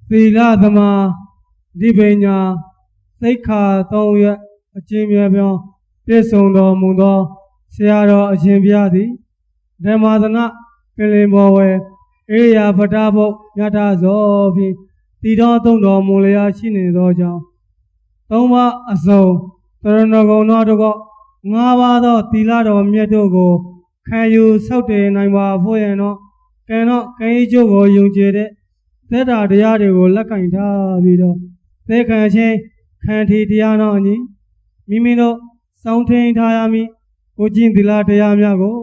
သီလသမာဒီပညာသိက္ခာသုံးရက်အကျဉ်းမြတ်ပြောင်းပြည့်စုံတော်မူသောဆရာတော်အရှင်ဘုရားသည်ဓမ္မသနပင်လင်ဘော်ဝယ်ဧရိယာပတ္တဘုတ်မြတ်ထဇော်ဖြင့်တည်တော်သုံးတော်မူလျာရှိနေသောကြောင့်သုံးပါးအစုံတရဏဂုံတော်တကောငါးပါးသောသီလတော်မြတ်တို့ကိုခံယူဆောက်တည်နိုင်ပါဖို့ရန်တော့ကံတော့ကံဤကျိုးကိုယုံကြည်တဲ့သက်တာတရားတွေကိုလက်ကင်ထားပြီးတော့သေခံခြင်းခံထီတရားတော်အညီမိမိတို့စောင့်ထိန်ထားရမည်ကိုကျင့်သီလတရားများကို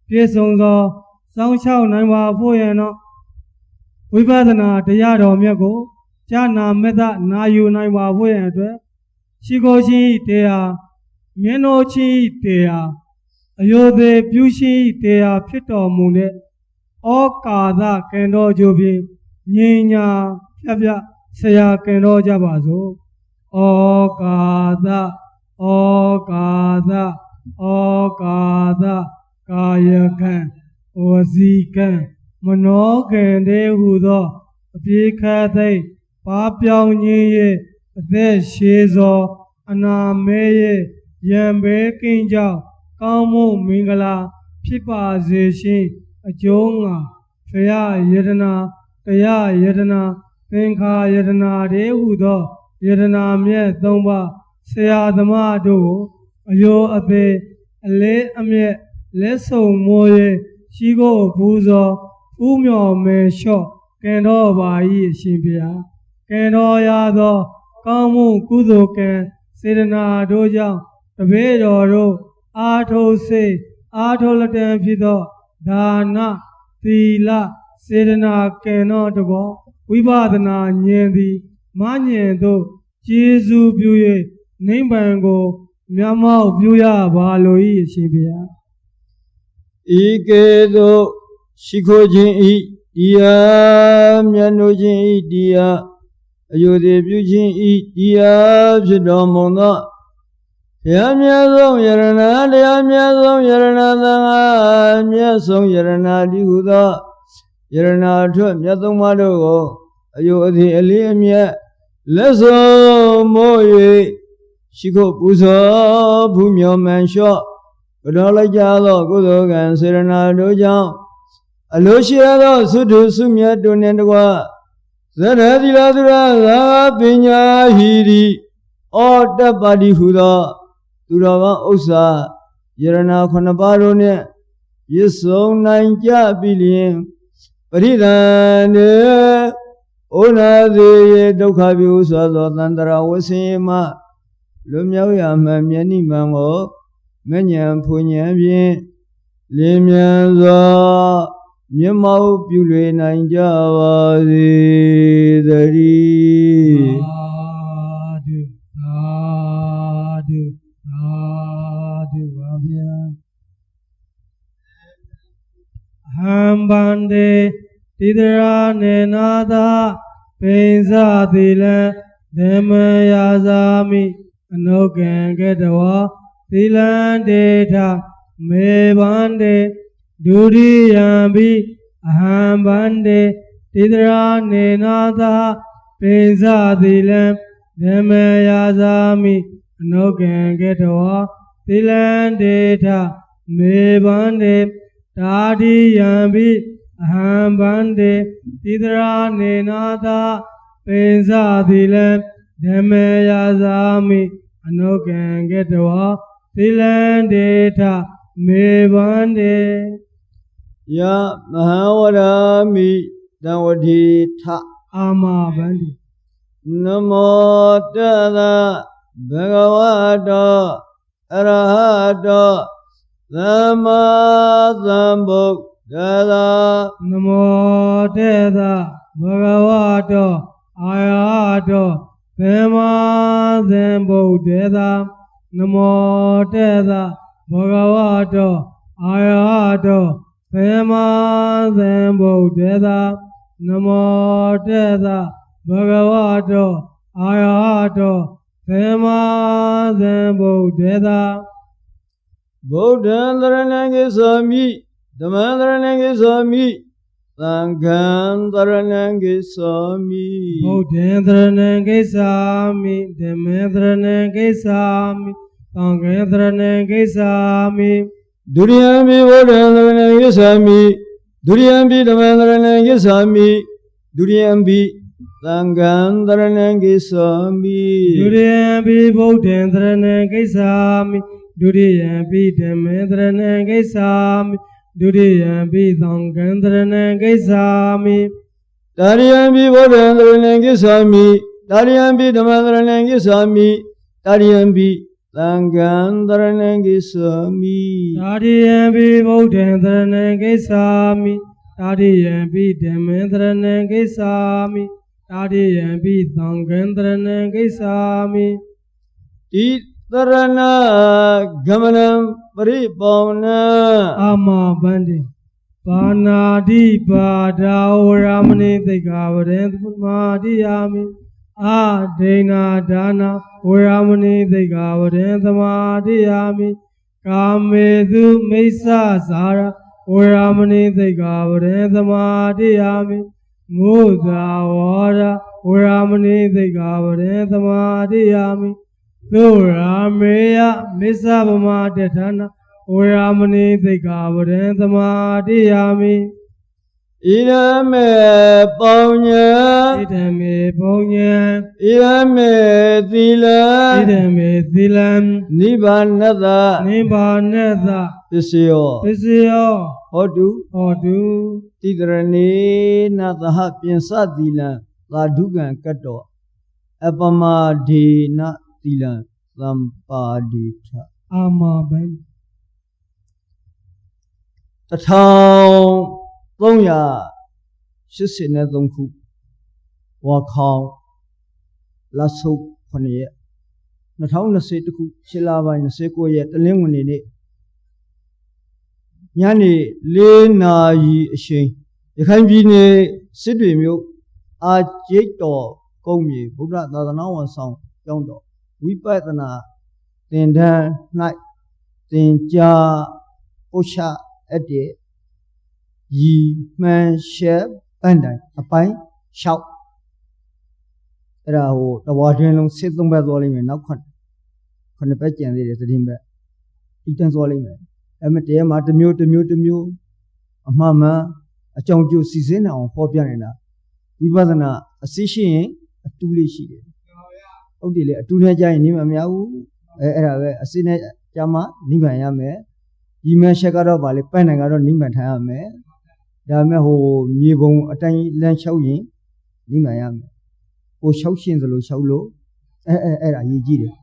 ပြည့်စုံသောစောင့်ရှောက်နိုင်ပါဖို့ရန်တော့ဝိပဿနာတရားတော်မြတ်ကိုကြားနာမေတ္တာနာယူနိုင်ပါဖို့ရန်အတွက်ရှိကိုရှိတရားမျက်နှာချင်းတရားအယောသေးပြုရှိတရားဖြစ်တော်မူတဲ့ဩကာသကံတော်ကြိုဖြင့်ငြိမ်ညာဖြတ်ဖြတ်ဆရာကံတော်ကြပါစို့ဩကာသဩကာသဩကာသကာယကံဝစီကံမနောကံတေဟုသောအပြေခတ်သိပါပြောင်းခြင်းရဲ့အသက်ရှည်စွာအနာမဲရဲ့ရံဘဲကင်းကြောင့်ကောင်းမှုမင်္ဂလာဖြစ်ပါစေရှင်အကျိုးငါဖရာယတနာတရားယတနာသင်္ခါယတနာတေဟုသောယတနာမြတ်သုံးပါးဆရာသမားတို့ကိုအယောအသေးအလေးအမြတ်လက်ဆုံမိုးရဲ့ရှိကိုပူဇော်ဥမျှော်မဲလျှော့ကံတော်ပါ၏အရှင်ဘုရားကံတော်ရသောကောင်းမှုကုသိုလ်ကံစေတနာတို့ကြောင့်တပည့်တော်တို့အာထုစိတ်အာထုလက်တံဖြစ်သောဒါနသီလစေတနာကံတော်တဘောဝိပဿနာဉာဏ်သည်မဉာဏ်သို့ကျေးဇူးပြု၍နိဗ္ဗာန်ကိုမျက်မှောက်ပြုရပါလို၏အရှင်ဘုရားဤကဲ့သို့ရှိခိုးခြင်းဤတရားမြတ်နိုးခြင်းဤတရားအယုသေးပြုခြင်းဤတရားဖြစ်တော်မူသောဘုရားမြတ်ဆုံးယရဏတရားမြတ်ဆုံးယရဏသံဃာမြတ်ဆုံးယရဏတိဟုသောယရဏထွက်မြတ်သုံးပါးတို့ကိုအယုအသေးအလေးအမြတ်လက်စုံမိုး၍ရှိခိုးပူဇော်ဖူးမြော်မှန်လျှော့ပတော်လိုက်ကြသောကုသိုလ်ကံစေရနာတို့ကြောင့်အလိုရှိသောသုထုဆုမြတ်တို့နှင့်တကွဇရတိလာသူရသာပညာဟိရိဩတ္တပါတိဟုသောသူတော်ကောင်းဥစ္စာယရဏခုနှစ်ပါးတို့နှင့်ပြည့်စုံနိုင်ကြပြီလျင်ပရိသန္တေဩနာသေးရေဒုက္ခပြုစွာသောသန္တရာဝဆင်းရဲမှလွတ်မြောက်ရမှမျက်နှိမှန်ကိုမဉ္ဇဉ်ဖွဉ္ဇဉ်ဖြင့်လင်းမြန်စွာမျက်မှောက်ပြုလွေနိုင်ကြပါစေသတည်းသာဓုပါဗျာဟံဗန္တေတိတရာနေနာသာပိဉ္စသီလံဓမ္မယာဇာမိအနုကံကတဝါသီလံတေထမေဗန္တေဒုရိယံဘိအဟံဗန္တေတိတရာနေနာသာပိဉ္စသီလံဓမ္မယာဇာမိအနုကံကတဝါသီလံတေထမေဗန္တေဒါတိယံဘိအဟံဗန္တေတိတရာနေနာသာပိဉ္စသီလံဓမ္မယာဇာမိအနုကံကတဝါသီလံတေထမေဗန္တေယမဟာဝရမိတံဝတိထအာမဗန္တိနမောတသဘဂဝတောအရဟတောသမ္မာသမ္ဗုဒ္ဓသာနမောတေသဘဂဝတောအာရဟတောသမ္မာသမ္ဗုဒ္ဓသာနမောတေသဘဂဝတောအာရဟတောသမ္မာသမ္ဗုဒ္ဓသာနမောတေသဘဂဝတောအာရဟတောသမ္မာသမ္ဗုဒ္ဓသာဗုဒ္ဓံသရဏံဂစ္ဆာမိဓမ္မံသရဏံဂစ္ဆာမိ သံဃံသရဏံဂစ္ဆာမိ ဗုဒ္ဓံသရဏံဂစ္ဆာမိဓမ္မံသရဏံဂစ္ဆာမိသံဃံသရဏံဂစ္ဆာမိ ဒုရိယံပိဗုဒ္ဓံသရဏံဂစ္ဆာမိဒုရိယံပိဓမ္မံသရဏံဂစ္ဆာမိဒုရိယံပိသံဃံသရဏံဂစ္ဆာမိ ဒုရိယံပိဗုဒ္ဓံသရဏံဂစ္ဆာမိဒုရိယံပိဓမ္မံသရဏံဂစ္ဆာမိဒုရိယံပိသံဃံသရဏံဂစ္ဆာမိ တာရိယံပိဗုဒ္ဓံသရဏံဂစ္ဆာမိတာရိယံပိဓမ္မံသရဏံဂစ္ဆာမိတာရိယံပိသံဃံသရဏံဂစ္ဆာမိ တာရိယံပိဗုဒ္ဓံသရဏံဂစ္ဆာမိတာရိယံပိဓမ္မံသရဏံဂစ္ဆာမိတာရိယံပိသံဃံသရဏံဂစ္ဆာမိ တိသရဏဂမနံပရိပောဏံ အာမဗန္တိပါဏာတိပါဒာဝရမဏိသိက္ခာဝရေသမာတိယာမိအာဒိဏဒါနာဝရမဏိသိက္ခာဝရေသမာတိယာမိကာမေသူမိစ္ဆဇာရဝရမဏိသိက္ခာဝရေသမာတိယာမိမုဇာဝရဝရမဏိသိက္ခာဝရေသမာတိယာမိသုရာမေယမစ္ဆဗမတထနာဝရမဏိသိက္ခာဝရေသမာတိယာမိ ဣရမေပေါညံ ဣဒံမေဘုံညံ ဣရမေသီလံ ဣဒံမေသီလံ နိဗ္ဗာနတ နိဗ္ဗာနသ ပစ္စယော ပစ္စယော ဟောတု ဟောတု တိတရဏေနသဟပြင်စသီလံသာဓုကံကတ္တောအပမဒေနသီလံသံပါတိထ အာမဘံ 1383ခုဝါခေါင်လဆုပ်9ရက်2020ခု6လပိုင်း29ရက်တလင်းဝင်နေ့ညနေ4နာရီအချိန်ရခိုင်ပြည်နယ်စစ်တွေမြို့အာကျိတ်တော်ကုန်းမြေဗုဒ္ဓသာသနာဝန်ဆောင်ကျောင်းတော်ဝိပဿနာသင်တန်း၌သင်ကြားပို့ချအပ်တဲ့ရီမှန်ရှက်ပန်းတိုင်အပိုင်း6အဲ့ဒါဟိုတဝါတွင်လုံးစစ်သုံးဘက်သွားလိမ့်မယ်နောက်ခုနှစ်ဘက်ကျန်သေးတယ်သတင်းဘက်ဤတန်းသွားလိမ့်မယ်အဲ့မတဲမှာတစ်မျိုးအမှန်မှန်အကြောင်းကျိုးစီစဉ်အောင်ဟောပြနေတာဝိပဿနာအစိရှိရင်အတူလေးရှိတယ်ဟုတ်တယ်လေအတူနဲ့ကြာရင်နိဗ္ဗာန်မရဘူးအဲ့ဒါပဲအစိနဲ့ကြာမှနိဗ္ဗာန်ရမယ်ဒီမှန်ရှက်ကတော့ဗာလေပန်းတိုင်ကတော့နိဗ္ဗာန်ထားရမယ်ဒါမဲ့ဟိုမြေပုံအတိုင်းလမ်းလျှောက်ရင်နိဗ္ဗာန်ရမယ်ကိုလျှောက်ရှင်သလိုလျှောက်လို့အဲ့ဒါအရေးကြီးတယ်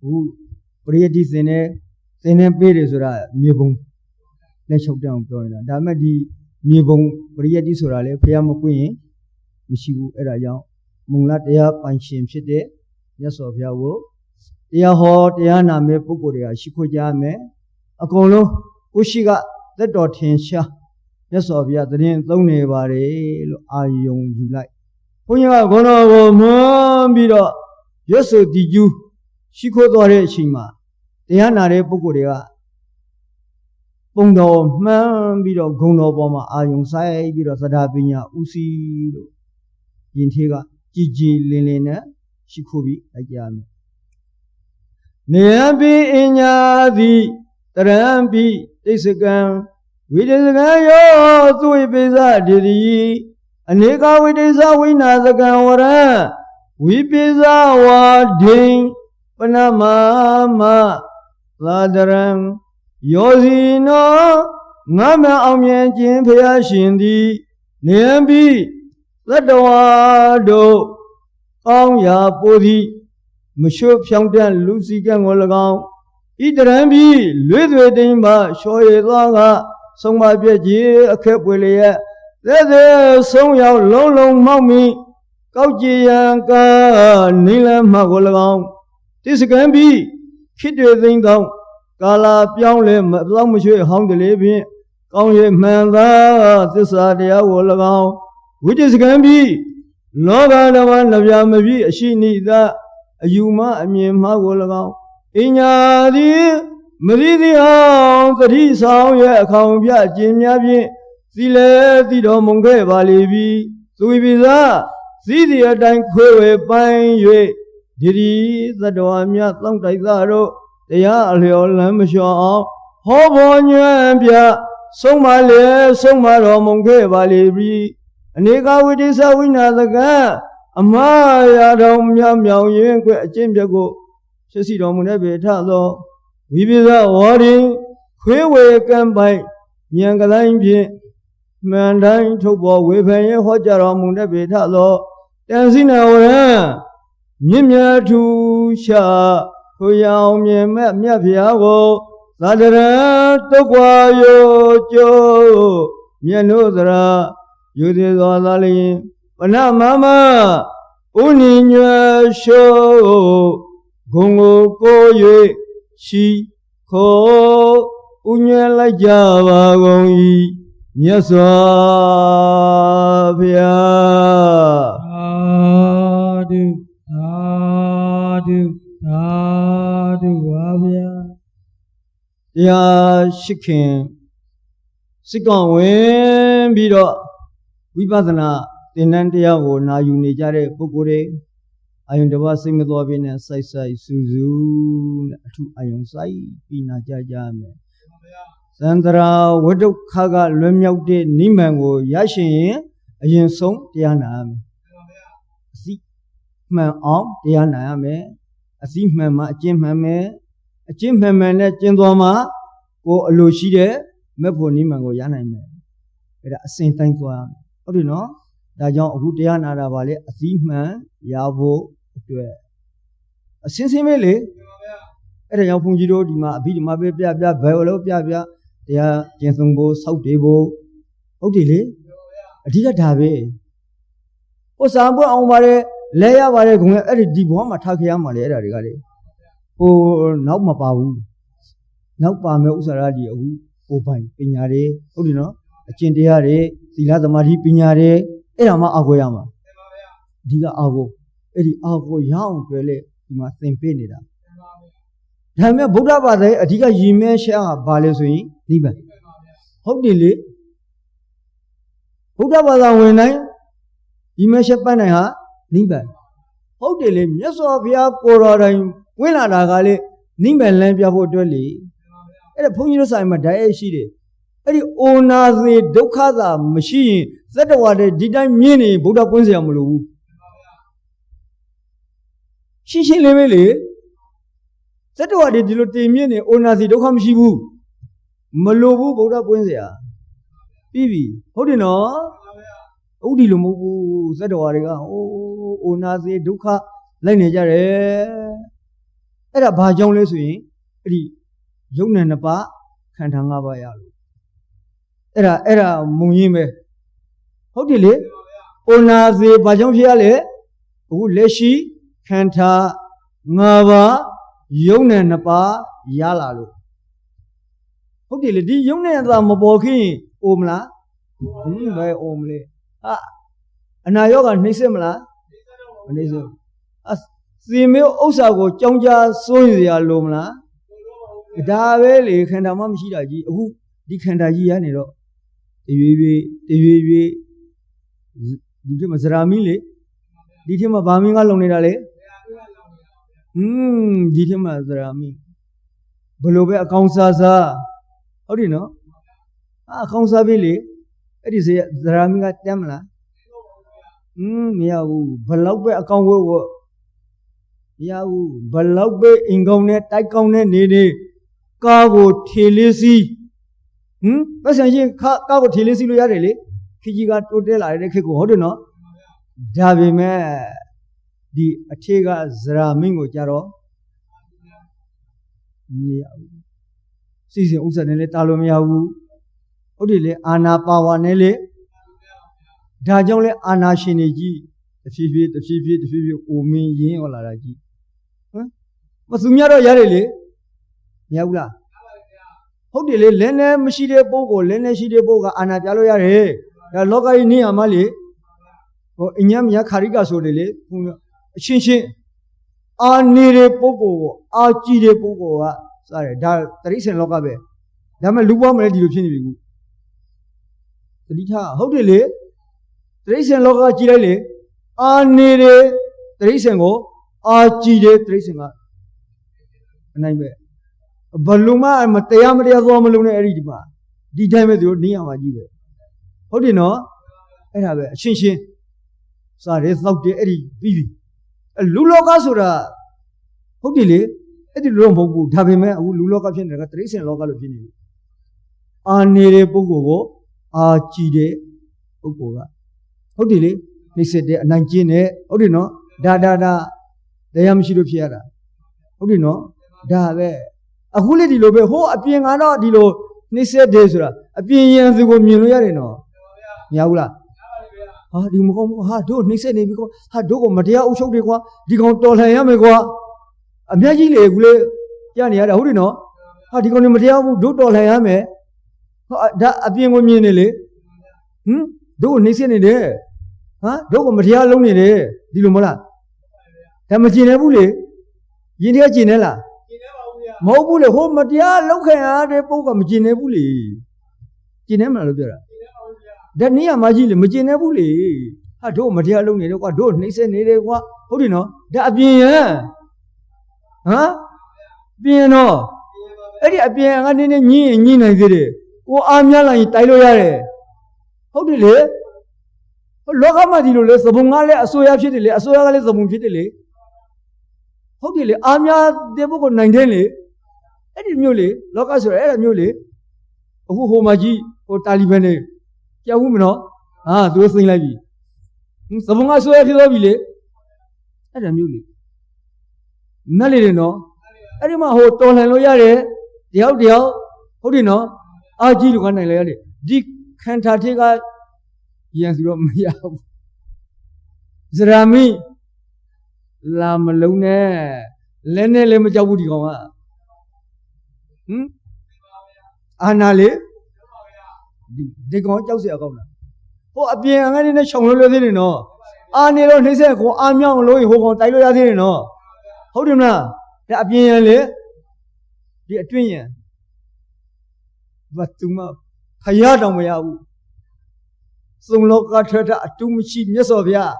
ဟိုပရိယတိစင်နဲ့ပေးတယ်ဆိုတာမြေပုံလက်လျှောက်တအောင်ပြောနေတာဒါမဲ့ဒီမြေပုံပရိယတိဆိုတာလေဖះမကွင်းရင်မရှိဘူးအဲ့ဒါကြောင့်မုံလတရားပိုင်ရှင်ဖြစ်တဲ့မြတ်စွာဘုရားကိုတရားဟောတရားနာမဲ့ပုဂ္ဂိုလ်တွေကရှိခိုးကြမယ်အကုန်လုံးကိုရှိကသက်တော်ထင်ရှားမြတ်စွာဘုရားသတင်းသုံးနေပါတယ်လို့အာယုံယူလိုက်ဘုန်းကြီးကခေါင်းတော်ကိုမွန်းပြီးတော့ရွတ်ဆိုတီကျူးရှိခိုးသွားတဲ့အချိန်မှာတရားနာတဲ့ပုဂ္ဂိုလ်တွေကပုံတော်မှန်းပြီးတော့ဂုံတော်ပေါ်မှာအာယုံဆိုင်ပြီးတော့သဒ္ဓပညာဥစီလို့ယင်ထေကကြည်ကြည်လင်လင်နဲ့ရှိခိုးပြီးလိုက်ကြမယ်နေယပိအညာတိတရံပိတိစကံဝိတေစကံယောသူဝိပိစဒေတိအနေကဝိတေစဝိနာစကံဝရံဝိပိစဝါဒိံပနမမသာဒရံယောဇီနောငါမအောင်မြင်ခြင်းဖျားရှင်သည်နေယံပိသတ္တဝါတို့ကောင်းရာပိုသည်မရှုဖြောင်းတန့်လူစည်းကံကို၎င်းဣတရံပိလွေသွေတိမ်မှလျှော်ရည်သွားကဆုံးမပြည့်ကြီးအခက်ပွေလျက်သက်ဆုံးရောက်လုံးမောက်မိကောက်ကြည်ရန်ကာနိလမကို၎င်းတိစကံပိခိတ္တေသိမ့်သောကာလာပြောင်းလဲမတော့မရွှေ့ဟောင်းတလေဖြင့်ကောင်းရမှန်သာသစ္စာတရားကို၎င်းဝိတ္တစကံပိလောကဓမ္မနှပြမပြည့်အရှိနိသအယူမအမြင်မှားကို၎င်းအညာသည်မရိတိအောင်သတိဆောင်ရဲ့အခေါင်ပြခြင်းများဖြင့် စီလေတိတော်မုံခဲ့ပါလေပြီသူဝိပိသာစည်းစီအတိုင်းခွေဝေပိုင်း၍ဒီဒီသတ္တဝါများတောင့်တိုက်သာတို့တရားအလျော်လမ်းမလျှော်အောင်ဟောပေါ်ညွှန်ပြဆုံးမလေဆုံးမတော်မုံခဲ့ပါလေပြီအနေကဝိတိသဝိနာသကအမရာတော်မြောင်မြောင်ရင်ခွဲအကျင့်ပြက်ကိုဖြစ်စီတော်မူတဲ့ပေထသောဝိပိသဝါရီခွေဝေကံပိုင်ဉာဏ်ကတိုင်းဖြင့်မှန်တိုင်းထုတ်ပေါ်ဝေဖန်ရဟောကြားတော်မူတဲ့ပေထသောတန်စိနာဝရံမြင့်မြတ်ထူရှာကိုရောင်မြင်မဲ့မြတ်ဖျားကိုသာတရံတုတ်ကွာယောကျိုးမြတ်နိုးသရာယူသေးသောသာလျင်ပဏမမဥနိညွယ်ရှုဂုံကိုကို၍ရှိခေါ်ဥညွယ်လိုက်ကြပါကုန်၏မြတ်စွာဘုရားသာဓုသာဓုသာဓုပါဗျာတရားရှိခင်စိတ်ကောင်းဝင်ပြီးတော့ဝိပဿနာသင်္นานတရားကိုနာယူနေကြတဲ့ပုဂ္ဂိုလ်တွေအာယုန်တစ်ပါးစိတ်မတော်ပြင်းနဲ့စိုက်စိုက်စူးစူးနဲ့အထုအာယုန်စိုက်ပြီးနာကြကြမယ်သန္တရာဝိဒုက္ခကလွတ်မြောက်တဲ့နိမန်ကိုရရှိရင်အရင်ဆုံးတရားနာရမယ်အစိမှန်အောင်တရားနာရမယ်အစိမှန်မှအကျင့်မှန်မယ်အကျင့်မှန်မှန်နဲ့ကျင့်သွားမှကိုအလိုရှိတဲ့မက်ဖို့နိမန်ကိုရနိုင်မယ်အဲ့ဒါအစဉ်တိုင်းသွားရမယ်ဟုတ်ပြီနော်ဒါကြောင့်အခုတရားနာတာပါလေအစိမှန်ရဖို့အတွက်အစင်းစင်းပဲလေအဲ့ဒါကြောင့်ဘုန်းကြီးတို့ဒီမှာအဘိဓမ္မာပဲပြဘယ်လိုပြတရားကျင့်ဆုံးဖို့စောက်တည်ဖို့ဟုတ်တယ်လေအဓိကဒါပဲဟိုစာပွင့်အောင်ပါလေလဲရပါတယ်ခုံအဲ့ဒီဘဝမှာထားခဲ့ရမှာလေအဲ့ဒါတွေကလေဟိုနောက်မပါဘူးနောက်ပါမယ်ဥစ္စာရာကြီးအခုဟိုပိုင်ပညာတွေဟုတ်တယ်နော်အကျင့်တရားတွေသီလသမာဓိပညာတွေအဲ့ဒါမှအာကိုရမှာအဓိကအာကိုအဲ့ဒီအာကိုရအောင်တွေ့လေဒီမှာသင်ပေးနေတာဒါပေမဲ့ဗုဒ္ဓဘာသာရဲ့အဓိကရည်မဲရှားကဘာလဲဆိုရင်နိဗ္ဗာန်ဟုတ်တယ်လေဗုဒ္ဓဘာသာဝင်တိုင်းရည်မဲရှားပန်းနိုင်ဟာနိဗ္ဗာန်ဟုတ်တယ်လေမြတ်စွာဘုရားကိုတော်တိုင်ဝင်လာတာကလေနိဗ္ဗာန်လမ်းပြဖို့အတွက်လေအဲ့ဒါဘုန်းကြီးတို့ဆိုင်မှာဓာတ်ရိုက်ရှိတယ်အဲ့ဒီအိုနာစေဒုက္ခသာမရှိရင်သတ္တဝါတွေဒီတိုင်းမြင်နေဗုဒ္ဓပွင့်เสียမလို့ဘူးရှင်းရှင်းလေးပဲလေသတ္တဝါတွေဒီလိုတင်မြင့်နေအိုနာစီဒုက္ခမရှိဘူးမလိုဘူးဗုဒ္ဓပွင့်เสียပြီးပြီဟုတ်တယ်နော်ဥဒိလိုမဟုတ်ဘူးသတ္တဝါတွေကအိုနာစီဒုက္ခလိုက်နေကြတယ်အဲ့ဒါဘာကြောင့်လဲဆိုရင်အဲ့ဒီယုံနဲ့နှစ်ပါးခန္ဓာ၅ပါးရလို့အဲ့ဒါမုံရင်းပဲဟုတ်တယ်လေအိုနာစီဘာကြောင့်ဖြစ်ရလဲအခုလက်ရှိခန္ဓာ၅ပါးယုံနဲ့နှစ်ပါးရလာလို့ဟုတ်တယ်လေဒီယုံနဲ့သာမပေါ်ခင်အိုမလားဘယ်အိုမလဲအနာရောဂါနှိမ့်စစ်မလားမနှိမ့်စစ်စီမျိုးဥစ္စာကိုကြောင်းကြားစိုးရင်ရလို့မလားဒါပဲလေခန္ဓာမှမရှိတာကြီးအခုဒီခန္ဓာကြီးရနေတော့တရွေ့ဒီထက်မှဇရာမင်းလေဒီထက်မှဗာမင်းကလုံနေတာလေဒီထက်မှဇရာမင်းဘလို့ပဲအကောင်စားဟုတ်တယ်နော်အကောင်စားပြီလေအဲ့ဒီဇရာမင်းကတမ်းမလားမရဘူးဘလောက်ပဲအကောင်ဝတ်မရဘူးဘလောက်ပဲအင်ကောင်နဲ့တိုက်ကောင်နဲ့နေကားကိုထေလေးစီးပတ်စံချင်းကားကိုထေလေးစီးလို့ရတယ်လေခကြီးကတိုးတက်လာတဲ့ခေတ်ကိုဟုတ်တယ်နော်ဒါပေမဲ့ဒီအထေကဇရာမင်းကိုကြတော့မရဘူးစီစဉ်ဥစ္စာနဲ့လည်းတားလို့မရဘူးဟုတ်တယ်လေအာနာပါဝါနဲ့လေဒါကြောင့်လဲအာနာရှင်တွေကြီးတဖြည်းဖြည်းအိုမင်းရင်းဟောလာတာကြီးမသူများတော့ရတယ်လေမရဘူးလားဟုတ်တယ်လေလဲနေမရှိတဲ့ပုဂ္ဂိုလ်လဲနေရှိတဲ့ပုဂ္ဂိုလ်ကအာနာပြလို့ရတယ်ဒါလောကကြီးနေရမှာလေဟိုအညံ့မြခါရိကဆိုတယ်လေအချင်းအာနေတဲ့ပုဂ္ဂိုလ်ကိုအာကြည့်တဲ့ပုဂ္ဂိုလ်ကစတယ်ဒါတရိစ္ဆာန်လောကပဲဒါမှလူဘွားမလဲဒီလိုဖြစ်နေပြီကူတ တိထားဟုတ်တယ်လေတရိษံလောကကြည်လိုက်လေအာနေတယ်တရိษံကိုအာကြည်တယ်တရိษံကအနိုင်ပဲဘလုံးမတရားသွားမလုံးနဲ့အဲ့ဒီမှာဒီတိုင်းပဲသူတို့နေရမှာကြီးပဲဟုတ်တယ်နော်အဲ့ဒါပဲအရှင်းစားရဲသောက်တယ်အဲ့ဒီပြီးပြီလူလောကဆိုတာဟုတ်တယ်လေအဲ့ဒီလူတော့မဟုတ်ဘူးဒါပေမဲ့အခုလူလောကဖြစ်နေတာကတရိษံလောကလို့ဖြစ်နေပြီအာနေတဲ့ပုဂ္ဂိုလ်ကိုအာကြည်တဲ့ပုဂ္ဂိုလ်ကဟုတ်တယ်လေနှိမ့်ဆက်တဲ့အနိုင်ကျင့်တဲ့ဟုတ်တယ်နော်ဒါတရားမရှိလို့ဖြစ်ရတာဟုတ်တယ်နော်ဒါပဲအခုလေဒီလိုပဲဟိုအပြင်ကတော့ဒီလိုနှိမ့်ဆက်တယ်ဆိုတာအပြင်ရန်သူကိုမြင်လို့ရတယ်နော်မရဘူးလားဟာဒီမကောင်းဘူးဟာတို့နှိမ့်ဆက်နေပြီကွာဟာတို့ကမတရားအုပ်ချုပ်တယ်ကွာဒီကောင်တော်လှန်ရမယ်ကွာအမြတ်ကြီးလေအခုလေကြားနေရတာဟုတ်တယ်နော်ဟာဒီကောင်နေမတရားဘူးတို့တော်လှန်ရမယ်ဟောဒါအပြင်ကိုမြင်နေလေတို့နှိမ့်ဆက်နေတယ်ဟမ်တို့ကမတရားလုံးနေတယ်ဒီလိုမလားဒါမကျင်နေဘူးလေယင်တရားကျင်နေလားကျင်နေပါဘူးဗျာမဟုတ်ဘူးလေဟိုမတရားလောက်ခံရတဲ့ပုဂ္ဂိုလ်ကမကျင်နေဘူးလေကျင်နေမလားလို့ပြောတာကျင်နေပါဘူးဗျာဒါနေရမကြီးလေမကျင်နေဘူးလေဟာတို့မတရားလုံးနေတယ်ကွာတို့နှိမ့်ဆက်နေတယ်ကွာဟုတ်တယ်နော်ဒါအပြင်ရန်ဟမ်ပြင်တော့အဲ့ဒီအပြင်ကနည်းနည်းညင်းနိုင်သေးတယ်ကိုအားများလာရင်တိုက်လို့ရတယ်ဟုတ်တယ်လေလောကမှာဒီလိုလေသဘုံကလည်းအစိုးရဖြစ်တယ်လေအစိုးရကလည်းသဘုံဖြစ်တယ်လေဟုတ်တယ်လေအားများတဲ့ဘုကိုနိုင်တယ်လေအဲ့ဒီမျိုးလေလောကဆိုရအဲ့ဒါမျိုးလေအခုဟိုမှာကြီးဟိုတာလီဘန်နေကြောက်ဘူးမနော်ဟာသူသိမ့်လိုက်ပြီသဘုံကအစိုးရဖြစ်သွားပြီလေအဲ့ဒါမျိုးလေနတ်လေတယ်နော်အဲ့ဒီမှာဟိုတော်လှန်လို့ရတယ်တယောက်ဟုတ်တယ်နော်အာကြီးလူကနိုင်လဲရတယ်ဒီခန္ဓာထေကရန်စီတော့မရဘူးဇရာမိလာမလုံးနဲ့လဲနဲ့လည်းမကြောက်ဘူးဒီကောင်ကအာနာလေဒီကောင်ကြောက်เสียကောင်းတာဟိုအပြင်အငန်းနဲ့ခြုံလို့သေးတယ်နော်အာနေတော့နှိမ့်ဆက်ကိုအာမြောင်းလို့ဟိုကောင်တိုက်လို့ရသေးတယ်နော်ဟုတ်တယ်မလားဒါအပြင်ရန်လေဒီအတွင်းရန်ဘာသူမဖယားတောင်မရဘူးသုံးလောကထထအတူမရှိမြတ်စွာဘုရား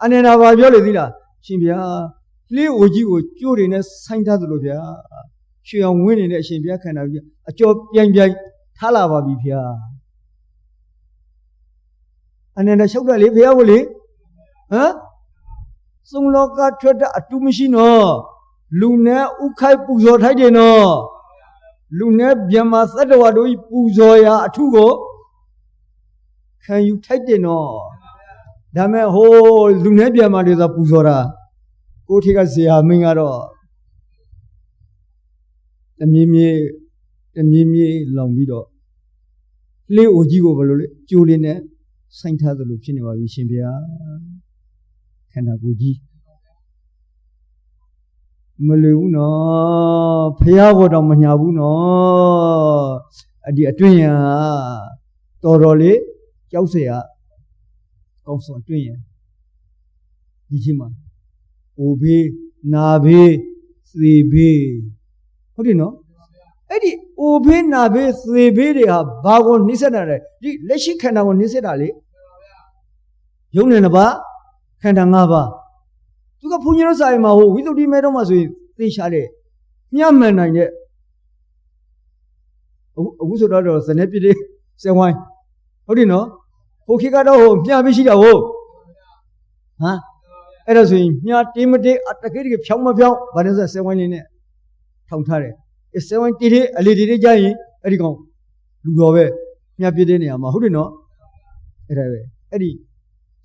အနေနာဘာပြောလေသီးလားရှင်ဗျာလေးအိုကြီးကိုကြိုးတွေနဲ့ဆိုင်းထားသလိုဗျာရွှေအောင်ဝင်းနေတဲ့အရှင်ဘုရားခန္ဓာကြီးအကျော်ပြိုင်ထားလာပါပြီဗျာအနေနာလျှောက်တယ်လေဘုရားကိုလေဟမ်သုံးလောကထထအတူမရှိနော်လူနဲ့ဥခိုက်ပူဇော်ထိုက်တယ်နော်လူနဲ့ဗျမသတ္တဝါတို့ပူဇော်ရာအထုကိုခံယူထိုက်တယ်နော်ဒါမဲ့ဟိုလူနဲ့ပြန်มาတွေဆိုပူဇော်တာကိုထေကဇေယမင်းကတော့တမြင်းမြေလောင်ပြီးတော့လေးအိုကြီးကိုဘယ်လိုလဲကျိုးလေးနဲ့ဆိုင်းထားသလိုဖြစ်နေပါပြီရှင်ဗျာခန္ဓာကိုယ်ကြီးမလွယ်ဘူးနော်ဖះဘောတော့မညာဘူးနော်အဒီအတွင်းရတော်တော်လေးကြောက်เสียကောင်းစွာအတွင်းရဒီချင်းမှာအိုဘေးနာဘေးသေဘေးဟုတ်တယ်နော်အဲ့ဒီအိုဘေးနာဘေးသေဘေးတွေဟာဘာကိုနှိစက်တာလဲဒီလက်ရှိခန္ဓာကိုနှိစက်တာလေယုံနေနှစ်ပါးခန္ဓာ၅ပါးသူကဘုန်းကြီးတို့စာရင်မှာဟိုဝိသုဒ္ဓိမဲတော့မှဆိုရင်သိရှာတဲ့မျှမှန်နိုင်တဲ့အခုဆိုတော့ဇနေပြည့်စင်ဝိုင်းဟုတ်တယ်နော်ဟိုခေတ်ကတော့ဟိုမျှပြီးရှိတာဟုတ်ဟမ်အဲ့ဒါဆိုရင်မျှတေးမတေးတကယ်ဖြောင်းမဖြောင်းဗာလဲစင်ဝိုင်းလေးနဲ့ထောင်ထားတယ်စင်ဝိုင်းတေးအလေတေးကြရင်အဲ့ဒီကောင်လူတော်ပဲမျှပြည့်တဲ့နေရာမှာဟုတ်တယ်နော်အဲ့ဒါပဲအဲ့ဒီ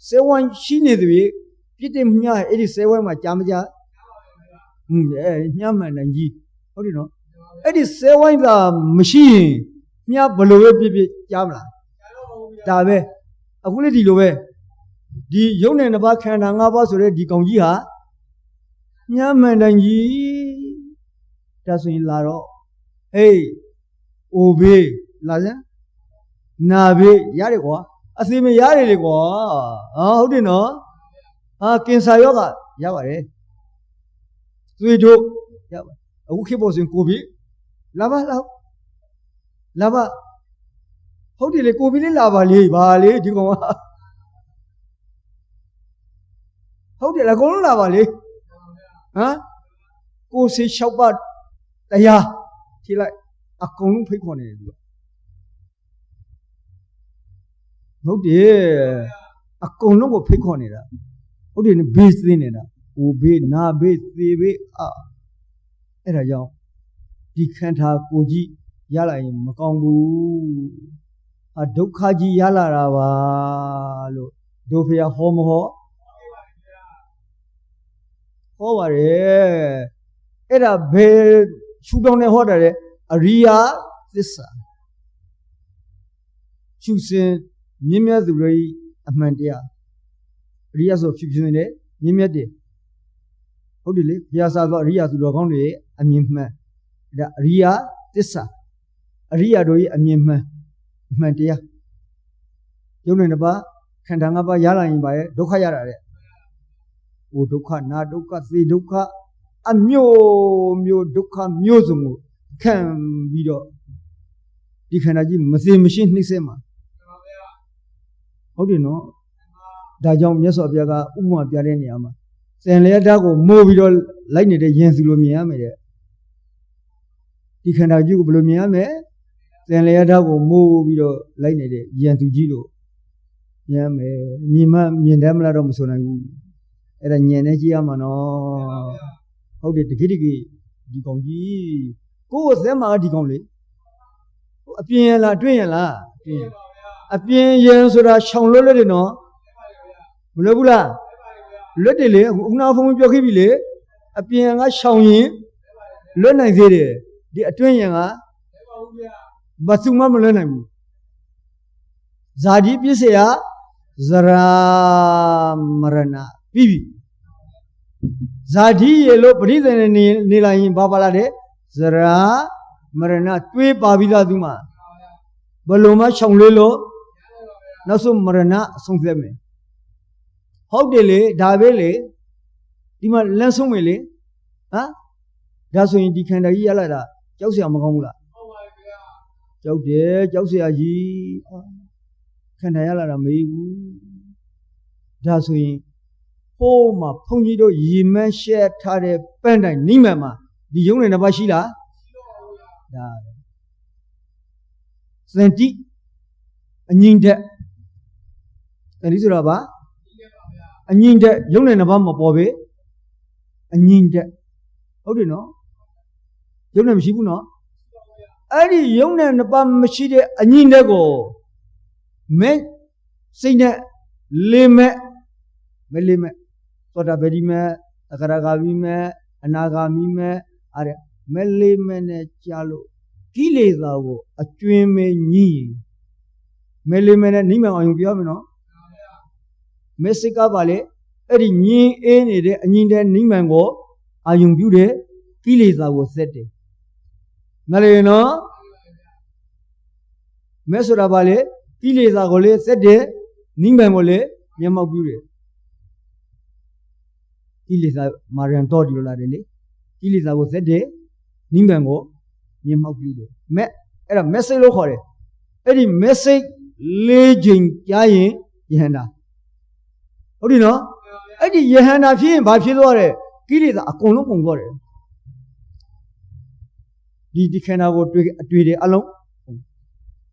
စင်ဝိုင်းရှိနေသူကြီးပြည့်တဲ့မျှအဲ့ဒီစင်ဝိုင်းမှာကြားမကြားမျှမှန်နိုင်ကြီးဟုတ်တယ်နော်အဲ့ဒီစဲဝိုင်းသာမရှိရင်မျှဘလို့ပဲပြည့်ကြားမလားဒါပဲအခုလေဒီလိုပဲဒီရုပ်နဲ့နှစ်ပါးခန္ဓာ၅ပါးဆိုတဲ့ဒီကောင်ကြီးဟာမျှမှန်နိုင်ကြီးဒါဆိုရင်လာတော့ဟေးအိုဘေးလာစမ်းနာဘေးရတယ်ကွာအစီမရတယ်လေကွာဟုတ်တယ်နော်ကင်ဆာယောဂရပါတယ်သွေးတို့ရပါအခုခေတ်ပေါ်ဆိုရင်ကိုဗစ်လာပါ ဟုတ်တယ်လေကိုပြီးလေးလာပါလေဘာလေဒီကောင်ကဟုတ်တယ်လားအကုန်လုံးလာပါလေဟမ်ကိုစေလျှောက်ပါတရားထိလိုက်အကုန်လုံးဖိတ်ခေါ်နေတယ်သူဟုတ်တယ်အကုန်လုံးကိုဖိတ်ခေါ်နေတာဟုတ်တယ်ဘေးစင်းနေတာဟိုဘေးနာဘေးသေဘေးအဲ့ဒါကြောင့်ဒီခန္ဓာကိုယ်ကြီးရလာရင်မကောင်းဘူးဒုက္ခကြီးရလာတာပါလို့ဒုဖေဟောမဟောဟောပါတယ်အဲ့ဒါဘယ်ရှုပြောင်းနေဟောတာလေအရိယာသစ္စာရှုစဉ်မြင့်မြတ်သူတွေအမှန်တရားအရိယာဆိုဖြစ်နေတယ်မြင့်မြတ်တယ်ဟုတ်တယ်လေဘုရားစာသောအရိယာသူတော်ကောင်းတွေအမြင်မှန်ဒါအရိယာသစ္စာအရိယာတို့ရဲ့အမြင်မှန်အမှန်တရားယုံနေတပါခန္ဓာ၅ပါးရလာရင်ပါရဲ့ဒုက္ခရတာတဲ့ဟိုဒုက္ခနာဒုက္ခသေဒုက္ခအမျိုးမျိုးဒုက္ခမျိုးစုံကိုခံပြီးတော့ဒီခန္ဓာကြီးမသိမရှိနှိမ့်ဆက်မှာဟုတ်တယ်နော်ဒါကြောင့်မြတ်စွာဘုရားကဥပမာပြတဲ့နေရာမှာစင်လျက်ဓာတ်ကိုမိုးပြီးတော့လိုက်နေတဲ့ယင်စုလိုမြင်ရမယ်တဲ့ဒီခန္ဓာကြီးကိုဘယ်လိုမြင်ရမလဲစင်လျက်ဓာတ်ကိုမိုးပြီးတော့လိုက်နေတဲ့ယင်သူကြီးလို့မြင်ရမယ်မြင်တယ်မလားတော့မဆိုနိုင်ဘူးအဲ့ဒါညင်နေကြည့်ရမှာနော်ဟုတ်တယ်တကိဒီကောင်ကြီးကိုယ်အသက်မှာဒီကောင်လေအပြင်းရလားတွင်းရလားအပြင်းရဆိုတာရှောင်လွတ်တယ်နော်မလွတ်ဘူးလားလွတ်တယ်လေခုနဖုန်းပြောခဲ့ပြီလေအပြင်းကရှောင်ရင်လွတ်နိုင်သေးတယ်ဒီအတွင်းရင်ကဘာသူမှမလွတ်နိုင်ဘူးဇာတိပြည့်စရာဇရာမရဏပြီးပြီဇာတိရေလို့ပရိသေနေလာရင်ဘာပါလာတဲ့ဇရာမရဏတွေးပါပြီးသားသူမှာဘလို့မှရှောင်လေးလို့နောက်ဆုံးမရဏအဆုံးသက်မယ်ဟုတ်တယ်လေဒါပဲလေဒီမှာလမ်းဆုံးမယ်လေဟမ်ဒါဆိုရင်ဒီခန္ဓာကြီးရလာတာကြောက်စရာမကောင်းဘူးလားဟုတ်ပါဗျာကြောက်တယ်ကြောက်စရာကြီးခန္ဓာရလာတာမေးဘူးဒါဆိုရင်ဟိုးမှာဘုန်းကြီးတို့ရီမန်းရှက်ထားတဲ့ပန်းတိုင်နိမန်မှာဒီယုံနေတစ်ပါးရှိလားရှိပါဘူးဗျာဒါစင်တိအငြင်းတဲ့အဲဒီဆိုတာပါအငြင်းတဲ့ယုံနေတစ်ပါးမပေါ်ပဲအငြင်းတဲ့ဟုတ်တယ်နော်ယုံနေမရှိဘူးနော်အဲ့ဒီယုံနေနှစ်ပါးမရှိတဲ့အငြင်းတဲ့ကိုမဲစိတ်နဲ့လေးမဲ့မလေးမဲ့သောတာပတိမဲ့သဂရဂါမိမဲ့အနာဂါမိမဲ့အဲ့ဒါမလေးမဲ့နဲ့ကြာလို့ကိလေသာကိုအကျွင်းမဲ့ညှိမလေးမဲ့နဲ့နိမ့်မအောင်ပြောမယ်နော်မစိကပါလေအဲ့ဒီညင်းအေးနေတဲ့အငင်းတဲ့နိမ့်ကိုအာယုံပြုတဲ့ကိလေသာကိုဆက်တယ်မလေးနော်မဲဆိုတာပါလေကိလေသာကိုလေဆက်တယ်နိမ့်ကိုလေမျက်မှောက်ပြုတယ်ကိလေသာမာရန်တော်ဒီလိုလာတယ်လေကိလေသာကိုဆက်တယ်နိမ့်ကိုမျက်မှောက်ပြုတယ်မဲ့အဲ့ဒါ message လို့ခေါ်တယ်အဲ့ဒီ message ၄ချိန်ကြားရင်ယဟန္တာဟုတ်ပြီနော်အဲ့ဒီယဟန္တာဖြစ်ရင်ဘာဖြစ်သွားတယ်ကိလေသာအကုန်လုံးကုန်သွားတယ်ဒီခန္ဓာကိုအတွေ့တယ်အလုံး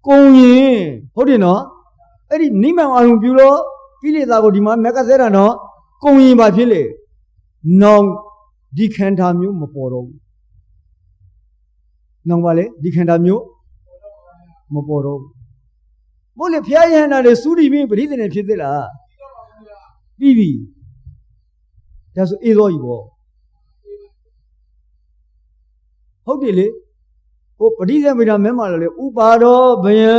ကုန်ရင်ဟုတ်တယ်နော်အဲ့ဒီနိမန်အာရုံပြုလို့ကိလေသာကိုဒီမှာမက်ကဆဲတာနော်ကုန်ရင်ဘာဖြစ်လေနောင်ဒီခန္ဓာမျိုးမပေါ်တော့ဘူးနောင်ပါလေဒီခန္ဓာမျိုးမပေါ်တော့ဘူးမို့လေဖျားယဟန္တာတွေစူးတီပြီးပရိသေနေဖြစ်သေးလားပြီးပြီဒါဆိုအေးသောကြီးပေါ့ဟုတ်တယ်လေဟိုပရိသေမိတာမဲမှာလေဥပါရောဘယံ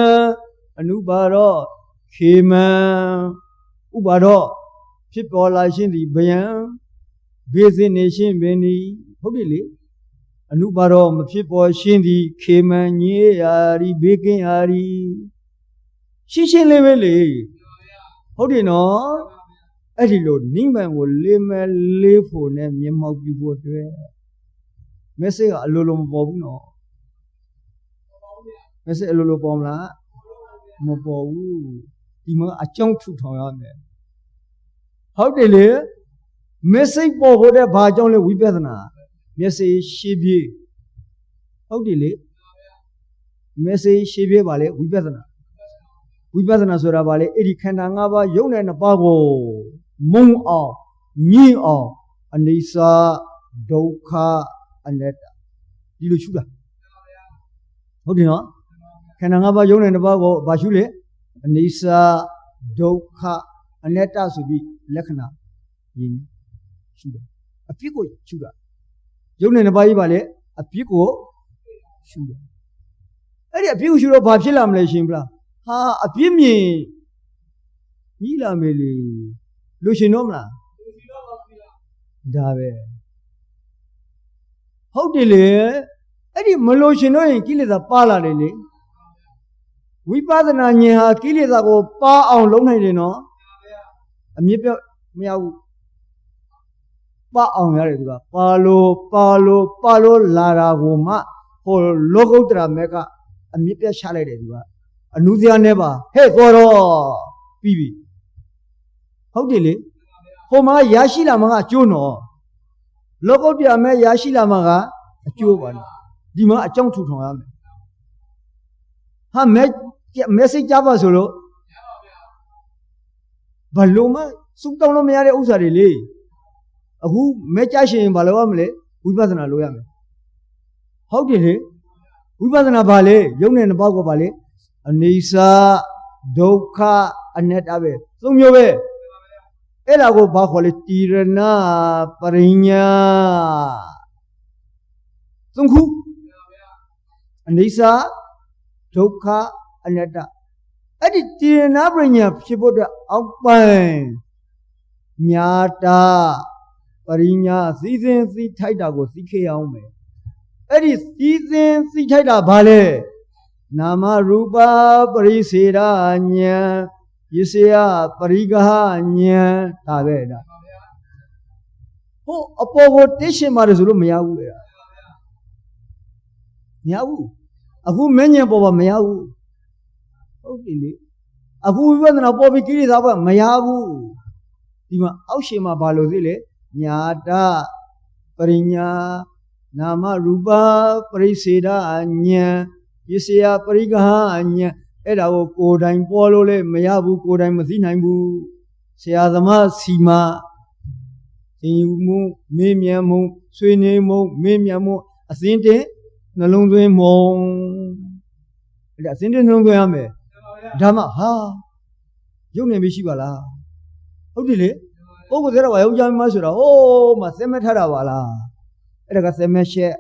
အနုပါရောခေမံဥပါရောဖြစ်ပေါ်လာခြင်းဒီဘယံဘေးစင်းနေခြင်းပင်ဒီဟုတ်တယ်လေအနုပါရောမဖြစ်ပေါ်ခြင်းဒီခေမံညေရာဒီဘေးကင်းရာဒီရှင်းရှင်းလေးပဲလေဟုတ်တယ်နော်အဲ့ဒီလိုနိမ္မန်ကိုလေးမဲ့လေးဖို့နဲ့မျက်မှောက်ပြုဖို့အတွက်မက်ဆေ့ကအလိုလိုမပေါ်ဘူးနော်မက်ဆေ့အလိုလိုပေါ်မလား မပေါ်ဘူးဒီမှာအကြောင်းထူထောင်ရမယ်ဟုတ်တယ်လေမက်ဆေ့ပေါ်ဖို့တဲ့ဘာအကြောင်းလဲဝိပဿနာမျက်စိရှင်းပြေးဟုတ်တယ်လေမျက်စိရှင်းပြေးပါလေဝိပဿနာဆိုတာပါလေအဲ့ဒီခန္ဓာ၅ပါးယုံတဲ့နှစ်ပါးကိုမုံအောင်ညှိအောင်အနိစ္စဒုက္ခအနတ္တဒီလိုရှုတာဟုတ်တယ်နော်ခန္ဓာ၅ပါးယုံတဲ့နှစ်ပါးကိုဘာရှုလဲအနိစ္စဒုက္ခအနတ္တဆိုပြီးလက္ခဏာရင်းရှုတယ်အဖြစ်ကိုရှုတာယုံတဲ့နှစ်ပါးကြီးပါလေအဖြစ်ကိုရှုတယ်အဲ့ဒီအဖြစ်ကိုရှုတော့ဘာဖြစ်လာမလဲရှင်ဗလားဟာအပြစ်မြင်ကြီးလာမယ်လေလူရှင်တော့မလားဒါပဲဟုတ်တယ်လေအဲ့ဒီမလို့ရှင်တော့ရင်ကိလေသာပါလာတယ်လေဝိပဿနာဉာဏ်ဟာကိလေသာကိုပါအောင်လုံးနိုင်တယ်နော်အမြင့်ပြမရဘူးပါအောင်ရတယ်သူကပါလို့လာတာကိုမှဟိုလောကုတ္တရာမေကအမြင့်ပြချလိုက်တယ်သူကအနုစရနဲ့ပါဟဲ့ကောတော့ပြီးပြီဟုတ်တယ်လေဟိုမှာရရှိလာမှာကအကျိုးနော်လောကုတ္တရာမေရရှိလာမှာကအကျိုးပါလေဒီမှာအကြောင်းထူထောင်ရမယ်ဟာmessage ကြပါဆိုလို့ဘလို့မှစုတောင်းလို့မရတဲ့ဥစ္စာတွေလေအခုမဲကြရှင်ဘာလို့ရမလဲဝိပဿနာလုပ်ရမယ်ဟုတ်တယ်လေဝိပဿနာဘာလဲယုံတဲ့နှစ်ပေါက်ကဘာလဲအနိစ္စဒုက္ခအနတ္တပဲသုံးမျိုးပဲအဲ့ဒါကိုဘာခေါ်လဲတိရဏပရိညာသုံးခုအနိစ္စဒုက္ခအနတ္တအဲ့ဒီတိရဏပရိညာဖြစ်ဖို့အတွက်အောက်ပိုင်းညာတာပရိညာစီစဉ်စီထိုက်တာကိုသိခဲ့အောင်မယ်အဲ့ဒီစီစဉ်စီထိုက်တာဘာလဲနာမရူပပရိစေရဉာဏ်ယစ္စယပရိကဟဉာဏ်ဒါပဲဒါဟိုအပေါ်ကိုသိရှင်ပါတယ်ဆိုလို့မရဘူးလေမရဘူးအခုမဉ္ဇဉ်ပေါ်ပါမရဘူးဟုတ်ပြီလေအခုဝိပဿနာပေါ်ပြီးကိရိသာပေါ်မရဘူးဒီမှာအောက်ရှင်မှာဘာလို့သိလဲညာတပရိညာနာမရူပပရိစေဒဉာဏ်ပစ္စယပရိကဟဉာဏ်အဲ့ဒါကိုကိုယ်တိုင်ပေါ်လို့လည်းမရဘူးကိုယ်တိုင်မသိနိုင်ဘူးဆရာသမားစီမာသင်ယူမှုမင်းမြန်မှုဆွေးနွေးမှုမင်းမြန်မှုအစင်းတင်နှလုံးသွင်းမှုအဲ့ဒါအစင်းတင်နှလုံးသွင်းရမယ်ဒါမှဟာရုပ်နေပြီရှိပါလားဟုတ်တယ်လေပုဂ္ဂိုလ်သေးတော့ရုပ်ကြမ်းမှဆိုတာဟိုးမှစက်မထတာပါလားအဲ့ဒါကစက်မရှက်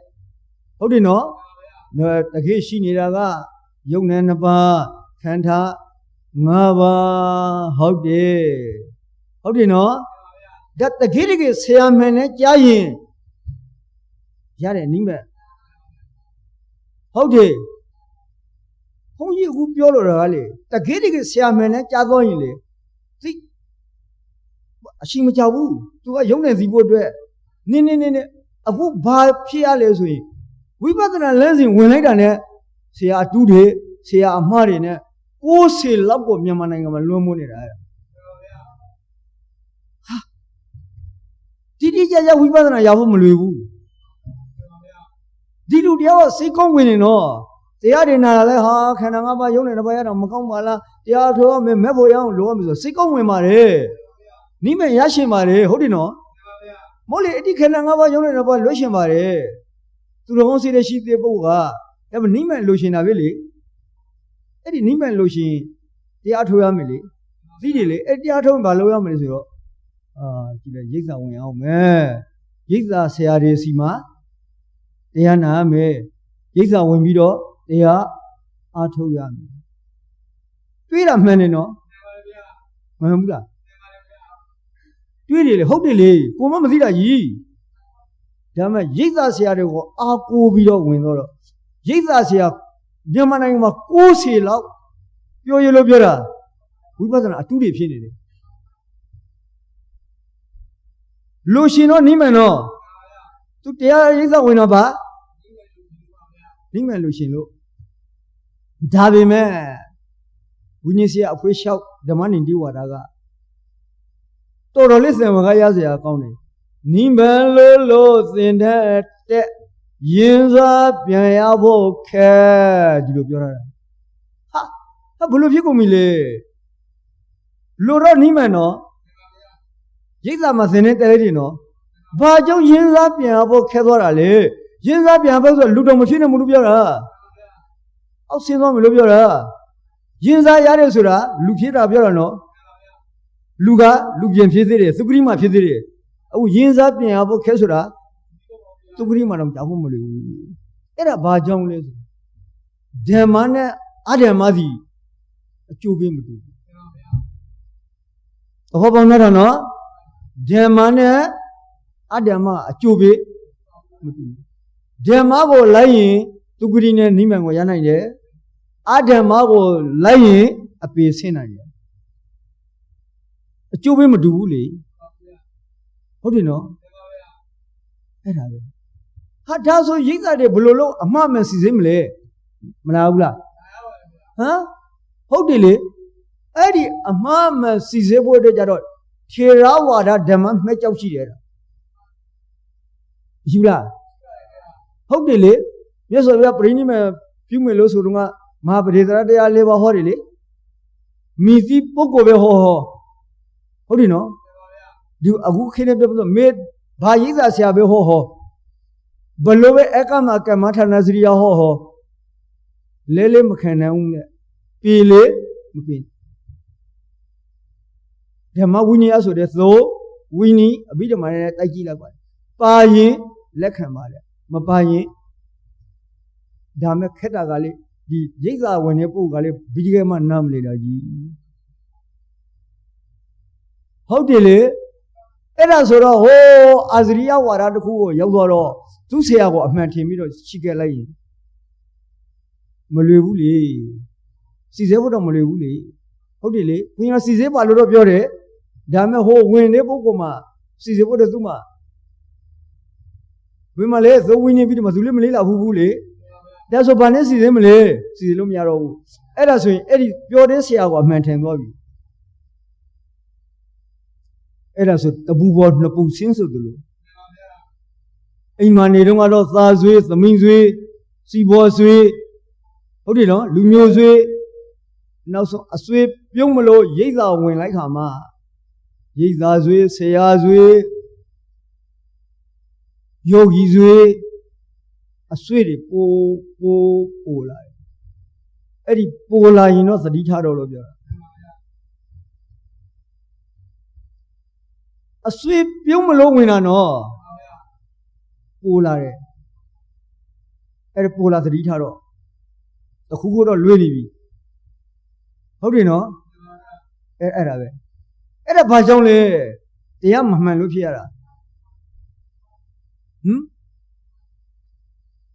ဟုတ်တယ်နော်တကယ်ရှိနေတာကယုံနဲ့နှစ်ပါးခန္ဓာ၅ပါးဟုတ်တယ်နော်ဒါတကယ်ဆရာမင်းနဲ့ကြားရင်ရတယ်နိမ့်မဲ့ဟုတ်တယ်ဘုန်းကြီးအခုပြောလို့တာကလေတကယ်ဆရာမင်းနဲ့ကြားသွားရင်လေသိအရှိမကြောက်ဘူးသူကယုံနေစီဖို့အတွက်နင်းအခုဘာဖြစ်ရလဲဆိုရင်ဝိပဿနာလမ်းစဉ်ဝင်လိုက်တာနဲ့ဆရာအတူတွေဆရာအမှားတွေနဲ့60လောက်ကိုမြန်မာနိုင်ငံမှာလွှမ်းမိုးနေတာဟာတိကျဝိပဿနာရဖို့မလွယ်ဘူးဒီလူတရားကစိတ်ကောင်းဝင်နေတော့တရားတွေနာလာလဲဟာခန္ဓာ၅ပါးယုံနေတဲ့ဘာရတော့မကောင်းပါလားတရားထိုးရမယ်မဲ့ဖို့ရအောင်လိုရမယ်ဆိုစိတ်ကောင်းဝင်ပါတယ်နိမရရှင်ပါတယ်ဟုတ်တယ်နော်မို့လေအတိခန္ဓာ၅ပါးယုံနေတဲ့ဘာလွတ်ရှင်ပါတယ်သူတော်ကောင်းစေတဲ့ရှိတဲ့ပုဂ္ဂိုလ်ကဒါမှနိမလိုရှင်တာပဲလေအဲ့ဒီနိမလိုရှင်တရားထိုးရမယ်လေသိတယ်လေအဲ့တရားထုံးဘာလုပ်ရမလဲဆိုတော့ကြည့်လိုက်ရိပ်သာဝင်အောင်မယ်ရိပ်သာဆရာတွေစီမှာတရားနာမယ်ရိပ်သာဝင်ပြီးတော့တရားအားထုတ်ရမယ်တွေးတာမှန်တယ်နော်မှန်ဘူးလားတွေးတယ်လေဟုတ်တယ်လေကိုမသိတာကြီးဒါမှရိပ်သာဆရာတွေကိုအားကိုးပြီးတော့ဝင်တော့ရိပ်သာဆရာမြန်မာနိုင်ငံမှာ60လောက်ပြောရလို့ပြောတာဝိပဿနာအတူတွေဖြစ်နေတယ်လူရှင်တော့နိမ့်မယ်နော်သူတရားရိပ်သာဝင်တော့ဗာနိမ့်မယ်လူရှင်လို့ဒါပေမဲ့ ဝိညာဉ်ဆရာအဖွေးလျှောက်ဓမ္မနိတိဝါဒကတော်တော်လေးစင်မကရစရာကောင်းတယ်နိဗ္ဗာန်လို့သင်တဲ့ရင်စားပြန်ရဖို့ခဲဒီလိုပြောတာဟာဘလို့ဖြစ်ကုန်ပြီလေလို့တော့နိဗ္ဗာန်နော်ရိတ်သာမှာသင်တဲ့တဲလေးတွေနော်ဘာကြောင့်ရင်စားပြန်ရဖို့ခဲသွားတာလေရင်စားပြန်ဖို့ဆိုလူတော်မဖြစ်နေမှုလို့ပြောတာအောက်ဆင်းသွားမယ်လို့ပြောတာရင်စားရတယ်ဆိုတာလူဖြစ်တာပြောတာနော်လူကလူပြင်ဖြစ်သေးတယ်သုခရိမဖြစ်သေးတယ်အခုရင်စားပြင်ရဖို့ခဲဆိုတာသုခရိမတော့ကြောက်ဖို့မလိုဘူးအဲ့ဒါဘာကြောင့်လဲဆိုဓမ္မနဲ့အဓမ္မစီအကျိုးပေးမတူဘူးသဘောပေါက်တော့နော်ဓမ္မနဲ့အဓမ္မအကျိုးပေးမတူဘူးဓမ္မကိုလိုက်ရင်သုခရိနဲ့နိမန်ကိုရနိုင်တယ်အဓမ္မကိုလိုက်ရင်အပေဆင်းနိုင်တယ်အကျိုးပေးမတူဘူးလေဟုတ်တယ်နော်အဲ့ဒါပဲဟာဒါဆိုရိတ်သားတွေဘယ်လိုလုပ်အမှားမှန်စီစဉ်မလဲမလားဘူးလားဟမ်ဟုတ်တယ်လေအဲ့ဒီအမှားမှန်စီစဉ်ဖို့အတွက်ကြတော့ထေရဝါဒဓမ္မမှတ်ကြောက်ရှိတယ်ယူလားဟုတ်တယ်လေမြတ်စွာဘုရားပြိဋိနိဗ္ဗာန်ပြုမယ်လို့ဆိုတော့ကမဟာပရိသရတရား၄ပါးဟောတယ်လေမိသီးပုဂ္ဂိုလ်ပဲဟောဟုတ်တယ်နော်ဒီအခုခင်းနေပြလို့မေဘာရိတ်သာဆရာပဲဟောဘလို့ပဲအကမကမ္မဌာနစရိယဟောလဲမခံနိုင်ဘူးလေပြေလေမပြေဓမ္မဝိနည်းဆိုတဲ့သို့ဝိနည်းအဘိဓမ္မာနဲ့တိုက်ကြည့်လိုက်ပါပါရင်လက်ခံပါလေမပါရင်ဒါမဲ့ခက်တာကလေဒီရိတ်သာဝင်တဲ့ပုဂ္ဂိုလ်ကလေဘီဒီကဲမှနားမလေတာကြီးဟုတ်တယ်လေအဲ့ဒါဆိုတော့ဟိုအာဇရိယဝါဒတစ်ခုကိုရောက်သွားတော့သူ့ဆရာကိုအမှန်ထင်ပြီးတော့ရှိခဲ့လိုက်ရင်မလွယ်ဘူးလေစီစဲဖို့တော့မလွယ်ဘူးလေဟုတ်တယ်လေဘုရားစီစဲပါလို့တော့ပြောတယ်ဒါမဲ့ဟိုဝင်တဲ့ပုဂ္ဂိုလ်မှာစီစဲဖို့တော့သူ့မှာဘယ်မှာလဲသဝိညာဉ်ပြီးတော့သူလည်းမလေးလာဘူးလေဒါဆိုဘာနဲ့စီစဲမလဲစီစဲလို့မရတော့ဘူးအဲ့ဒါဆိုရင်အဲ့ဒီပြောတဲ့ဆရာကိုအမှန်ထင်သွားပြီအဲ့ဒါဆိုတပူပေါ်နှစ်ပူဆင်းဆိုသလိုအိမ်မှာနေတော့ကတော့သာဆွေးသမင်းဆွေးစီဘောဆွေးဟုတ်တယ်နော်လူမျိုးဆွေးနောက်ဆုံးအဆွေးပြုံးမလို့ရိတ်သာဝင်လိုက်ခါမှာရိတ်သာဆွေးဆရာဆွေးယောဂီဆွေးအဆွေးတွေပိုလာတယ်အဲ့ဒီပိုလာရင်တော့သတိထားတော့လို့ပြောတာအဆွေပြုံးမလို့ဝင်တာနော်ပိုလာတယ်အဲ့ဒါပိုလာသတိထားတော့တခုခုတော့လွေးနေပြီဟုတ်တယ်နော်အဲ့ဒါပဲအဲ့ဒါဘာကြောင့်လဲတရားမမှန်လို့ဖြစ်ရတာ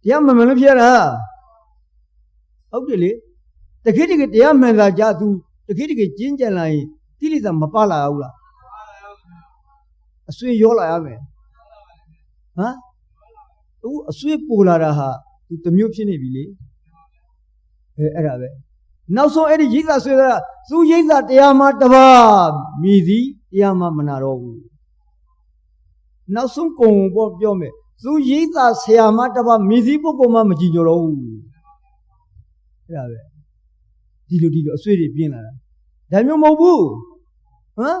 တရားမမှန်လို့ဖြစ်ရတာဟုတ်တယ်လေတခေတ်တခေတ်တရားမှန်တာကြသူတခေတ်တခေတ်ကျင်းကြံလာရင်ကိလေသာမပလာဘူးလားအဆွေရောလာရမယ်ဟမ်သူအဆွေပိုလာတာဟာသူတမျိုးဖြစ်နေပြီလေအဲ့ဒါပဲနောက်ဆုံးအဲ့ဒီရိတ်သာဆွေတာသူရိတ်သာတရားမှတပါမိသည်တရားမှမနာတော့ဘူးနောက်ဆုံးကုံပေါ်ပြောမယ်သူရိတ်သာဆရာမှတပါမိသည်ပုဂ္ဂိုလ်မှမကြည်ညိုတော့ဘူးအဲ့ဒါပဲဒီလိုအဆွေတွေပြင်းလာတာဒါမျိုးမဟုတ်ဘူးဟမ်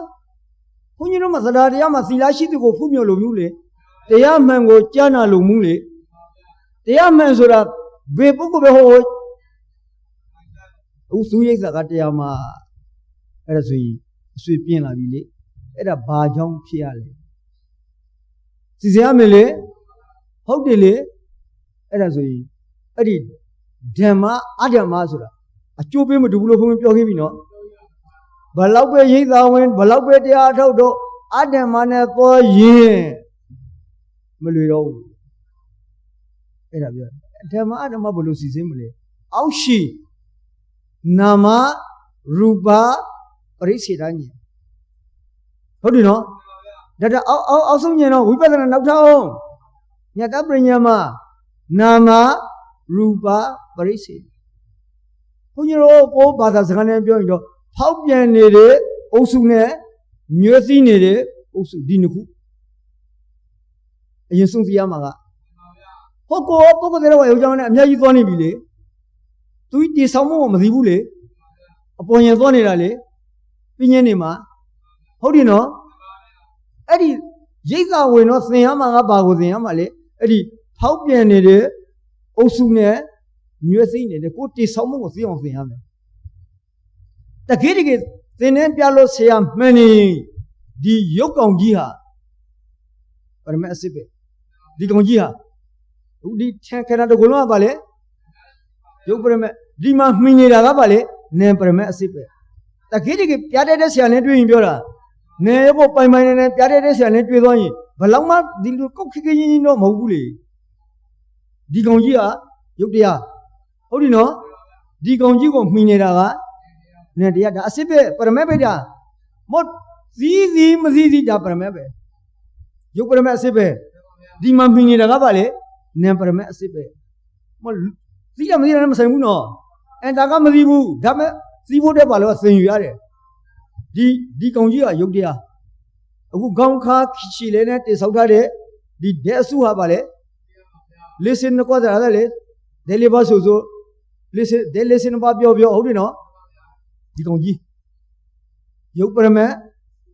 ဘုန်းကြီးတို့မှာသဒ္ဒါတရားမှာသီလရှိသူကိုဖုမြော်လို့မျိုးလေတရားမှန်ကိုကြားနာလို့မှုလေတရားမှန်ဆိုတာဘယ်ပုဂ္ဂိုလ်ပဲဟောအခုသူရိတ်သာကတရားမှာအဲ့ဒါဆိုရင်အဆွေပြင်းလာပြီလေအဲ့ဒါဘာကြောင့်ဖြစ်ရလဲစီစဉ်ရမယ်လေဟုတ်တယ်လေအဲ့ဒါဆိုရင်အဲ့ဒီဓမ္မအဓမ္မဆိုတာအကျိုးပေးမတူဘူးလို့ဘုန်းကြီးပြောခဲ့ပြီနော်ဘလောက်ပဲရိတ်သာဝင်ဘလောက်ပဲတရားအထုတ်တော့အဓမ္မနဲ့ပေါ်ရင်မလွေတော့ဘူးအဲ့ဒါပြောဓမ္မအဓမ္မဘယ်လိုစီစဉ်မလဲအောက်ရှိနာမရူပပရိစ္ဆေဒဉာဏ်ဟုတ်တယ်နော်ဒါအောက်ဆုံးဉာဏ်တော့ဝိပဿနာနောက်ထပ်အောင်ညတပရိညာမှာနာမရူပပရိစ္ဆေ ဘုန်းကြီးတို့ကိုဘာသာစကားနဲ့ပြောရင်တော့ဖောက်ပြန်နေတဲ့အုပ်စုနဲ့ညွှဲစည်းနေတဲ့အုပ်စုဒီနှစ်ခုအရင်ဆုံးစီရမှာကဟုတ်ကောပုဂ္ဂိုလ်တွေရောယောက်ျားနဲ့အများကြီးသွားနေပြီလေသူတီဆောင်မှုမသိဘူးလေအပေါ်ရင်သွားနေတာလေပြင်းညင်းနေမှာဟုတ်တယ်နော်အဲ့ဒီရိတ်သာဝင်တော့သင်ရမှာကဘာကိုသင်ရမှာလေအဲ့ဒီဖောက်ပြန်နေတဲ့အုပ်စုနဲ့ညွှဲစည်းနေတဲ့ကိုတီဆောင်မှုကိုသိအောင်သင်ရမယ်တကယ်သင်နဲ့ပြလို့ဆရာမှန်နေဒီရုပ်ကောင်ကြီးဟာပရမတ်အစစ်ပဲဒီကောင်ကြီးဟာဒီထန်ခဏတကူလုံးကပါလေရုပ်ပရမတ်ဒီမှာမှီနေတာကပါလေနံပရမတ်အစစ်ပဲတကယ်ပြတဲ့ဆရာနဲ့တွေ့ရင်ပြောတာနေဖို့ပိုင်ပိုင်နဲ့ပြတဲ့ဆရာနဲ့တွေ့သွားရင်ဘလောက်မှဒီလိုကောက်ခက်ခက်ကြီးကြီးတော့မဟုတ်ဘူးလေဒီကောင်ကြီးကရုပ်တရားဟုတ်တယ်နော်ဒီကောင်ကြီးကိုမှီနေတာကနံတရားဒါအစစ်ပဲပရမတ်ပဲဒါမောစီမစီဒါပရမတ်ပဲရုပ်ပရမတ်အစစ်ပဲဒီမှာမှီနေတာကပါလေနံပရမတ်အစစ်ပဲမသိရမသိရလည်းမဆိုင်ဘူးနော်ဒါကမသိဘူးဒါမဲ့သိဖို့တဲ့ပါလို့သင်ယူရတယ်ဒီကောင်ကြီးကရုပ်တရားအခုခေါင်းခါချီလဲနဲ့တိဆောက်ထားတဲ့ဒီတဲ့အစုဟာပါလေလေးစင်နှကွာတာလေဒဲလေးပါဆိုလေးစင်ပါပြောဟုတ်တယ်နော်ဒီကောင်ကြီးရုပ်ပရမတ်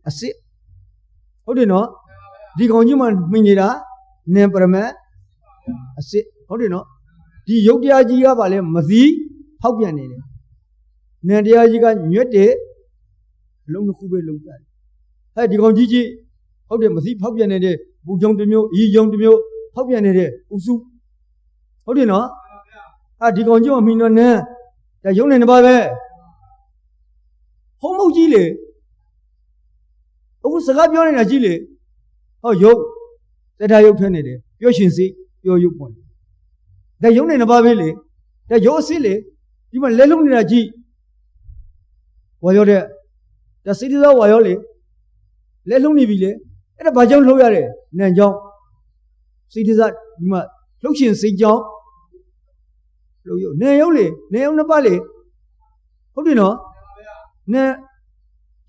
အစစ်ဟုတ်တယ်နော်ဒီကောင်ကြီးမှမှီနေတာနံပရမတ်အစစ်ဟုတ်တယ်နော်ဒီရုပ်တရားကြီးကပါလေမသိဖောက်ပြန်နေတယ်နံတရားကြီးကညွတ်တယ်အလုံးတစ်ခုပဲလုံးတယ်ဟဲ့ဒီကောင်ကြီးဟုတ်တယ်မသိဖောက်ပြန်နေတဲ့ဘူကြောင်တစ်မျိုးဤကြောင်တစ်မျိုးဖောက်ပြန်နေတဲ့အုပ်စုဟုတ်တယ်နော်ဒီကောင်ကြီးကမှီတော့နံဒါရုပ်နဲ့တစ်ပါးပဲဟုံးမုတ်ကြီးလေအခုစကားပြောနေတာကြီးလေဟောရုပ်တထာရုပ်ထွက်နေတယ်ပြောရှင်စိပြောရုပ်ပေါ်တယ်ဒါရုပ်နဲ့နှစ်ပါးပဲလေဒါရုပ်အစစ်လေဒီမှာလဲလုံးနေတာကြီးဝါရောတဲ့ဒါစိတ္တဇဝါရောလေလဲလုံးနေပြီလေအဲ့ဒါဘာကြောင့်လှုပ်ရတယ်နံကြောင့်စိတ္တဇဒီမှာလှုပ်ရှင်စိတ်ကြောင့်လှုပ်ရုပ်နံရုပ်လေနံရုပ်နှစ်ပါးလေဟုတ်တယ်နော်နံ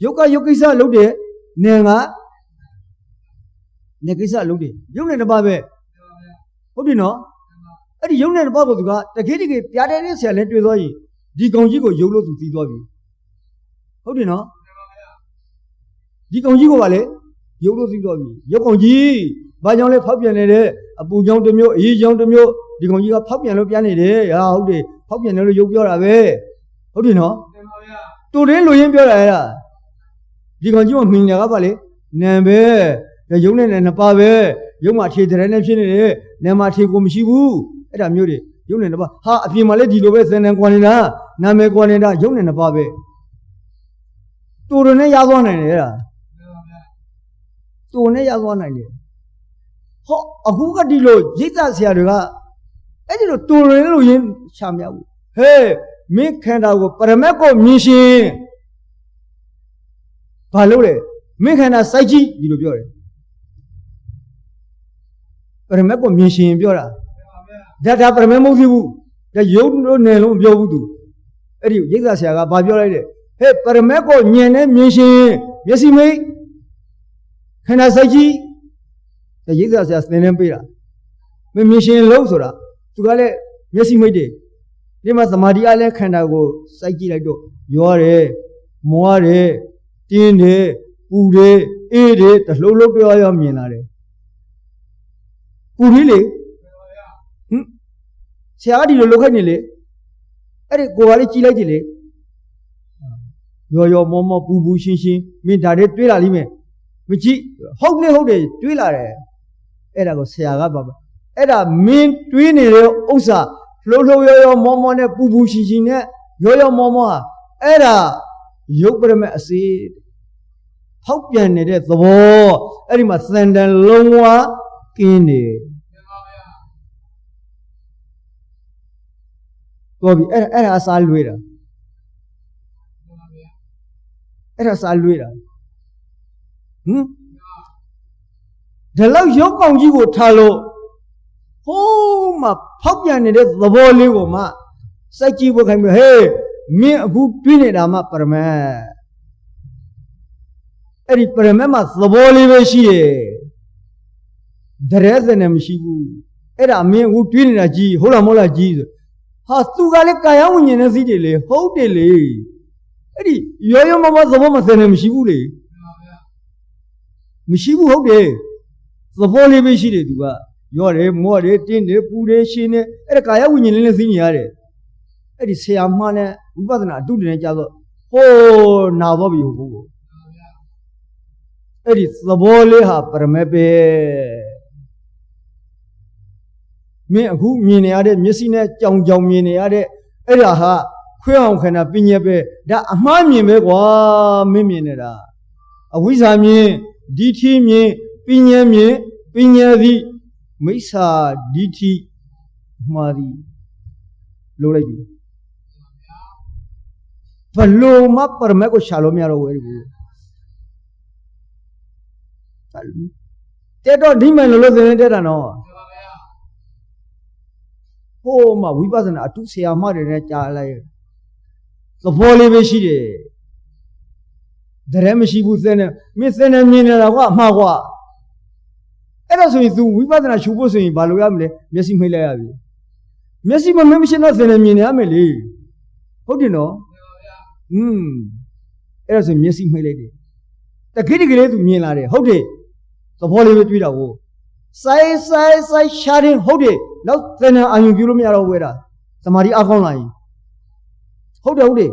ရုပ်ကရုပ်ကိစ္စလုပ်တယ်နံကနံကိစ္စလုပ်တယ်ရုပ်နဲ့နှစ်ပါးပဲဟုတ်တယ်နော်အဲ့ဒီရုပ်နဲ့တစ်ပါးကိုသူကတကယ်ပြတဲ့ဆရာလည်းတွေ့သွားရင်ဒီကောင်ကြီးကိုရုပ်လို့သူသိသွားပြီဟုတ်တယ်နော်ဒီကောင်ကြီးကိုပါလေရုပ်လို့သိသွားပြီရုပ်ကောင်ကြီးဘာကြောင့်လဲဖောက်ပြန်နေတဲ့အပူကြောင့်တစ်မျိုးအေးကြောင့်တစ်မျိုးဒီကောင်ကြီးကဖောက်ပြန်လို့ပြန်နေတယ်ဟာဟုတ်တယ်ဖောက်ပြန်တယ်လို့ရုပ်ပြောတာပဲဟုတ်တယ်နော်တူရင်းလူရင်းပြောတာအဲ့ဒါဒီကောင်ကြီးကမှင်နေတာကပါလေနံပဲရုပ်နဲ့နှစ်ပါးပဲရုပ်မှာထေတဲ့နဲ့ဖြစ်နေတယ်နံမှာထေကိုမရှိဘူးအဲ့ဒါမျိုးတွေရုပ်နဲ့နှစ်ပါးဟာအပြင်မှာလည်းဒီလိုပဲစင်နံကွာနေတာနာမည်ကွာနေတာရုပ်နဲ့နှစ်ပါးပဲတူရနဲ့ရသွားနိုင်တယ်အဲ့ဒါတူနဲ့ရသွားနိုင်တယ်ဟောအခုကဒီလိုရိတ်သားဆရာတွေကအဲ့ဒီလိုတူရလို့ရင်းချမြောက်ဘူးဟဲ့မင်းခန္ဓာကိုပရမတ်ကိုမြင်ရှင်ဘာလို့လဲမင်းခန္ဓာစိုက်ကြည့်ဒီလိုပြောတယ်ပရမတ်ကိုမြင်ရှင်ပြောတာဒါပရမတ်မဟုတ်သေးဘူးဒါယုံလို့နယ်လုံးပြောဘူးသူအဲ့ဒီရိတ်သာဆရာကဘာပြောလိုက်လဲဟဲ့ပရမတ်ကိုညင်နဲ့မြင်ရှင်မျက်စိမိတ်ခန္ဓာစိုက်ကြည့်ဒါရိတ်သာဆရာသင်တန်းပေးတာမမြင်ရှင်လို့ဆိုတာသူကလည်းမျက်စိမိတ်တယ်ဒီမှာသမာဓိအလဲခန္ဓာကိုစိုက်ကြည့်လိုက်တော့ရောတယ်မွားတယ်တင်းတယ်ပူတယ်အေးတယ်တလှုပ်လှုပ်ပြောရောမြင်လာတယ်ပူရင်းလေဆရာကဒီလိုလုပ်ခိုင်းနေလေအဲ့ဒီကိုယ်ကလေးကြည့်လိုက်ကြည့်လေရောမောပူရှင်းမင်းဒါတွေတွေးလာလိမ့်မယ်မကြည့်ဟုတ်တယ်တွေးလာတယ်အဲ့ဒါကိုဆရာကပါအဲ့ဒါမင်းတွေးနေတဲ့ဥစ္စာလှုပ်ရောမောနဲ့ပူရှင်းနဲ့ရောမောဟာအဲ့ဒါရုပ်ပရမတ်အစေဖောက်ပြန်နေတဲ့သဘောအဲ့ဒီမှာသန္တန်လုံးဝကင်းနေတော်ပြီအဲ့ဒါအစားလွေးတာအဲ့ဒါစားလွေးတာဒါလောက်ရုပ်ကောင်ကြီးကိုထားလို့ဟိုးမှဖောက်ပြန်နေတဲ့သဘောလေးကိုမှစိုက်ကြည့်ဖို့ခိုင်းပြီးဟေး me a good twin Rama Parame. Eri Paramamas, the Boli she. The resident Shibu. Era me who twin a G, Holamola Jesus. Has two Galekaya in a city, how daily. Eri, Yoyo Mama the woman sent him Shibule. Mishibu how day. The Boli she did. Yore, more, tin, Pude, Shine, Erakaya win in anything yare. Eri say a man, we wasn't doing each other. Oh, now Bobby who. Eri the Boli ha Parmepe. Me who mean added missing a Jong mean added Eraha, Quail can have been yabe, that a mammy me wa miminera. A wizard me, DT me, Pinya me, Pinya the Mesa DT Mari Lolabi. But low map per Mako Shalomero very good. They don't demon Lozan. Oh, my, we wasn't a two say a mother in a child. The volley she did. The Remishi was then Miss Enamina Mawa. And also, we wasn't a shubos in Baluamle, Messi Milavi. Messi Mammission of Enamina Amelie. How do you know? There's a Messi Milady. The critical to me, how day? The volley with Widow. Sai, shouting, hold it. Now, then I am Gurumia Wera. Somebody are online. Hold it.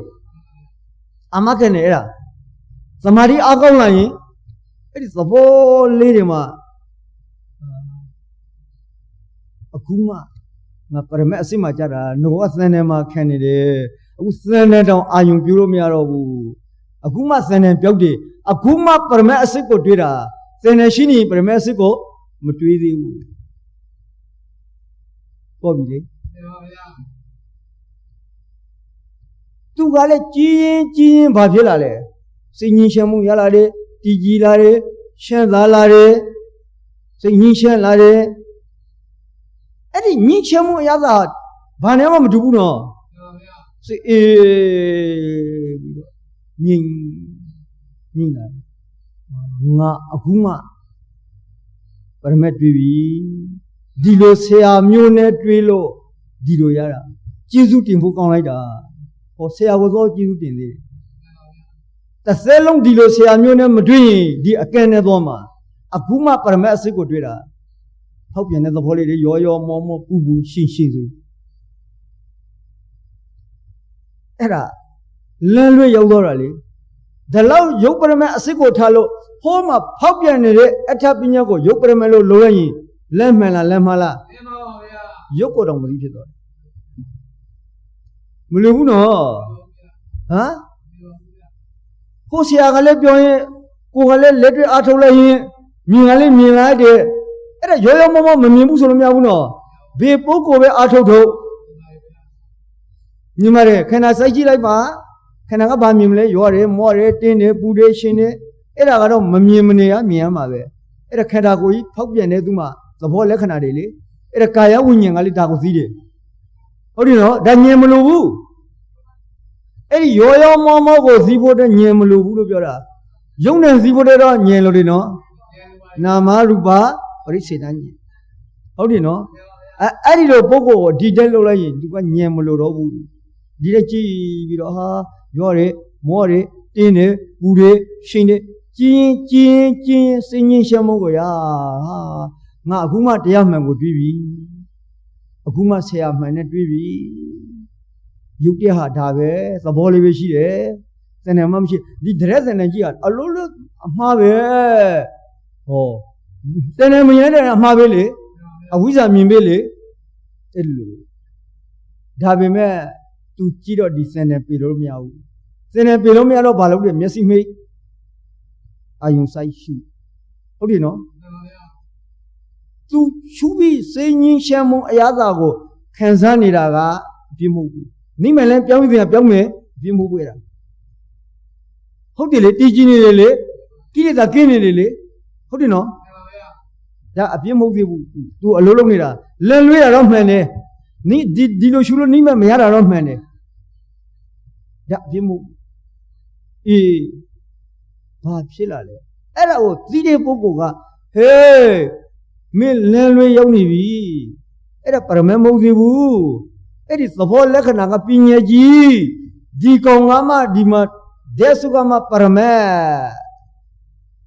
Amakan era. Somebody are online. It is the whole lady ma. Akuma. Na Paramesima Jara, no Athenema candidate. Usene down I am Gurumia. Akuma Senen Pyogi. Akuma Paramesico Dira. Senashini Paramesico. Matui Bobby. Tu gale chin Bavilla, singing Shamu Yalare, Tigi Lare, Shandalare, singing Shandalare. Any Nishamu Yada, Vanema Dubuno. Say, Nina Nga Akuma. Permet vivi, dilo sea mune twilo, dilo yara. Jesus timbu kong laida, or sea was all Jesus in there. The selong dilo sea mune madui, di akene doma, akuma permet siko twira. Hope you never holiday yo momo ubu shin. Era, Lenwe Yogorali. The law yo permet siko talo. Home of Hopian Atapinago, Yoperamelo Lorraine, Lemala Lemala Yoko don't believe it. Muluno, huh? Hosia Galepio, Kuale, letter Atolay, Milali Milade, and a Joya Mama Mimusuno, be Poco Atoto. Numare, can I say like Ma? Can I buy Mimle, you are a more thin, Bude Shine? Era got on Mamia, Miamave. Era Katagui, Popian Eduma, the whole Lecanadele. Era Kaya winning a little city. How do you know? That Yamulu. Eri Yoya Mama was Zibo than Yamulu Biora. Young and Zibo on Yelodino. Namaruba, or is it? How do you know? I did a Pogo, Didelo Lay, to one Yamulu. Didachi, Viroha, Yore, More, Tine, Bude, Shine. Chin, singing Shamogoya. Now, Guma Diaman would be. Aguma say a man at Vivi. You get her Dave, the Bolivar she there. Then a mum she did dress and a year. A little Mave. Oh, then a man a Mavele, a wizard Mimbele. Davime to Chido descendant Pilomia. Then a Pilomia Balo, messing me. I am say shoe. How do you know? To Shubi saying Shamu Ayazago, Kanzaniraga, Bimu. Nimelan Piamu, Piame, Bimuera. How did it teach in Kid a Kennedy? How do you know? That a Pimu to a Lolomira. Learn where around Mane. Did you should Nima Mayara around Mane? ဒါပြမှုအေးဘာဖြစ်လာလဲအဲ့ဒါကိုသိတဲ့ပုဂ္ဂိုလ်ကဟေးမင်းလင်းလွေးရောက်နေပြီအဲ့ဒါပရမေမဟုတ်သေးဘူးအဲ့ဒီသဘောလက္ခဏာကပညာကြီးဒီကောင်ကမှဒီမှာဒေစုကမှပရမေ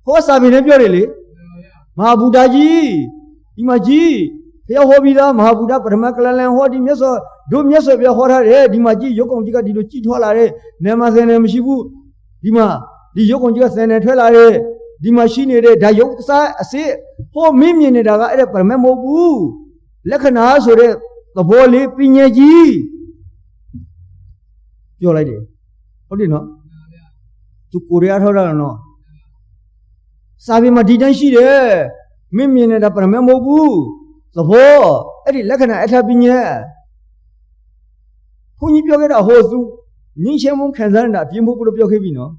ဟောစာပေနဲ့ပြောတယ်လေမဟာဗုဒ္ဓကြီးဒီမှာကြီးဘုရားဟောပြီးသားမဟာဗုဒ္ဓပရမကလလန်ဟောဒီမြတ်စွာတို့မြတ်စွာဘုရားဟောထားတယ်ဒီမှာကြီးရုပ်ကောင်ကြီးကဒီလိုကြည်ထွားလာတယ်နာမဆယ်နယ်မရှိဘူးဒီမှာဒီရုပ်ကောင်ကြီးကဆယ်နယ်ထွက်လာတယ်ဒီမှာရှိနေတဲ့ဒါရုပ်စားအစစ်ဟောမင်းမြင်နေတာကအဲ့ဒါပရမမဟုတ်ဘူးလက္ခဏာဆိုတဲ့သဘောလေးပညာကြီးပြောလိုက်တယ်ဟုတ်တယ်နော်သူကိုရီးယားထောက်တာနော်စာပေမှာဒီတိုင်းရှိတယ်မင်းမြင်နေတာပရမမဟုတ်ဘူးသဘောအဲ့ဒီလက္ခဏာအထပညာဘုန်းကြီးပြောခဲ့တာဟောသူငင်းချင်းမခံစားနေတာအပြင်းဖို့လို့ပြောခဲ့ပြီနော်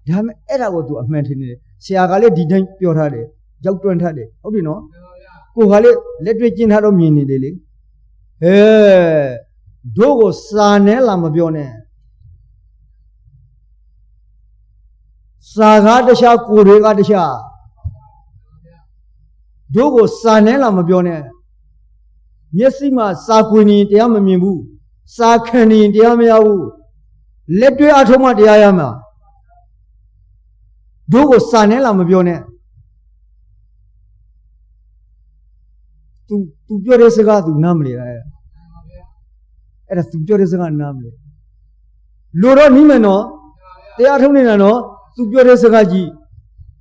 ဒါမဲ့အဲ့ဒါကိုသူအမှန်ထင်နေတယ်ဆရာကလည်းဒီတိုင်းပြောထားတယ်ရောက်တွန်းထားတယ်ဟုတ်ပြီနော်ကိုကလည်းလက်တွေ့ကျင်းထားတော့မြင်နေတယ်လေတို့ကိုစာနဲ့လာမပြောနဲ့စာကားတခြားကိုတွေကတခြားတို့ကိုစာနဲ့လာမပြောနဲ့မျက်စိမှာစာကွင်းရင်တရားမမြင်ဘူးစာခံရင်တရားမရဘူးလက်တွေ့အထုံးမှတရားရမှာတို့ကိုစာနဲ့လာမပြောနဲ့သူပြောတဲ့စကားသူနားမလဲအဲ့ဒါသူပြောတဲ့စကားနားမလဲလိုတော့နိမယ်နော်တရားထုံးနေတာနော်သူပြောတဲ့စကားကြီး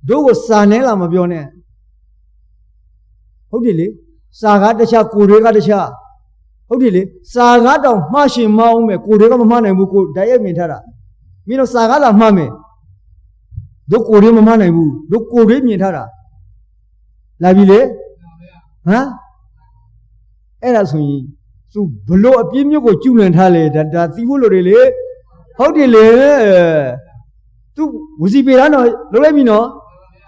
တို့ကိုစာနဲ့လာမပြောနဲ့ဟုတ်တယ်လေစာကားတခြားကိုတွေကတခြားဟုတ်တယ်လေစာကားတောင်မှားရှင်မအောင်မယ်ကိုတွေကမမှားနိုင်ဘူးကိုဓာတ်ရိုက်မြင်ထားတာမင်းတို့စာကားလာမှားမယ်တို့ကိုတွေမမှားနိုင်ဘူးတို့ကိုတွေမြင်ထားတာလာပြီလေဟမ်အဲ့ဒါဆိုရင်သူဘလို့အပြင်းမြုပ်ကိုကျူးလွန်ထားလေဒါသီးဖို့လို့တွေလေဟုတ်တယ်လေသူဝစီပေတာတော့လုပ်လိုက်ပြီနော်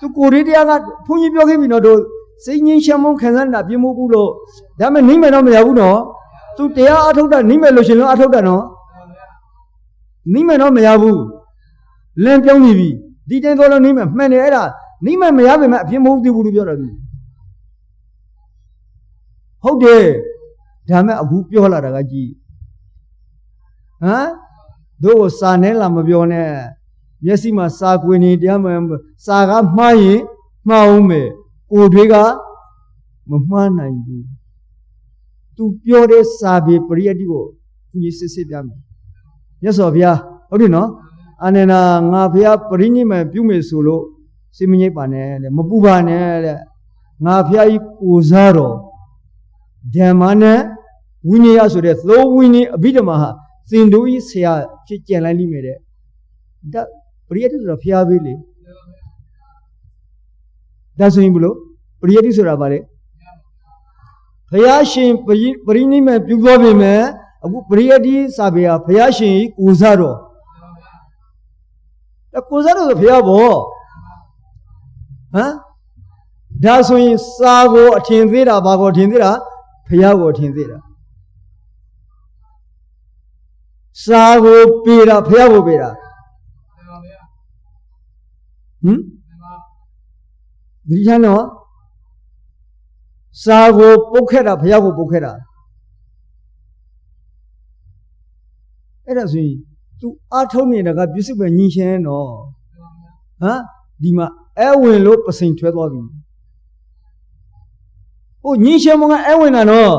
သူကိုတွေတရားကဘုန်းကြီးပြောခဲ့ပြီနော်တို့စိတ်ငြိမ်းချမ်းမှုခံစားနေတာပြင်းမှုဘူးလို့ဒါမဲ့နှိမ့်မယ်တော့မရဘူးနော်သူတရားအထုတ်တာနှိမ့်မယ်လို့ရှင်လို့အထုတ်တာနော်နှိမ့်မယ်တော့မရဘူးလမ်းပြောင်းနေပြီဒီတိုင်းတော့နှိမ့်မယ်မှန်တယ်အဲ့ဒါနှိမ့်မယ်မရပါနဲ့အပြင်းမဟုတ်သေးဘူးလို့ပြောတာသူဟုတ်တယ်ဒါမဲ့အခုပြောလာတာကကြည်ဟမ်တို့ကိုစာနဲ့လာမပြောနဲ့မျက်စိမှာစာကွင်းနေတရားမှစာကမှားရင်မှားအောင်မယ်ကိုတွေကမမှားနိုင်ဘူးသူပြောတဲ့စာပေပရိယတ်တိကိုသူကြီးစစ်စစ်ပြမယ်မြတ်စွာဘုရားဟုတ်တယ်နော်အာနန္ဒာငါဘုရားပရိနိဗ္ဗာန်ပြုမယ်ဆိုလို့စိတ်မငြိမ့်ပါနဲ့တဲ့မပူပါနဲ့တဲ့ငါဘုရားကြီးကိုစားတော်ဓမ္မနဲ့ဝိနည်းဆိုတဲ့သုံးဝိနည်းအဘိဓမ္မာဟာသင်တို့ဤဆရာဖြစ်ကြံလိုက်လိမ့်မယ်တဲ့ဒါပရိယတ်တိဆိုတော့ဘုရားပဲလေဒါဆိုရင်ဘလို့ပရိယတ်တိဆိုတာဗါလေဘုရားရှင်ပရိနိဗ္ဗာန်ပြုသွားပြီမယ်အခုပရိယတ်တိစာပေဟာဘုရားရှင်ကိုစားတော်ဒါကိုစားတော်ဆိုဘုရားဘောဟမ်ဒါဆိုရင်စာကိုအထင်သေးတာဘာကိုအထင်သေးတာဘုရားကိုအထင်သေးတာစာကိုပေးတာဘုရားကိုပေးတာဟမ်ဒီချမ်းတော့စာကိုပုတ်ခဲ့တာဘုရားကိုပုတ်ခဲ့တာအဲ့ဒါဆိုရင် तू အားထုတ်နေတာကပြစ္ဆုတ်ပဲညီရှင်းတော့ဟမ်ဒီမှာအဲဝင်လို့ပစိန်ထွဲသွားပြီဟိုညီရှင်းမကအဲဝင်တာနော်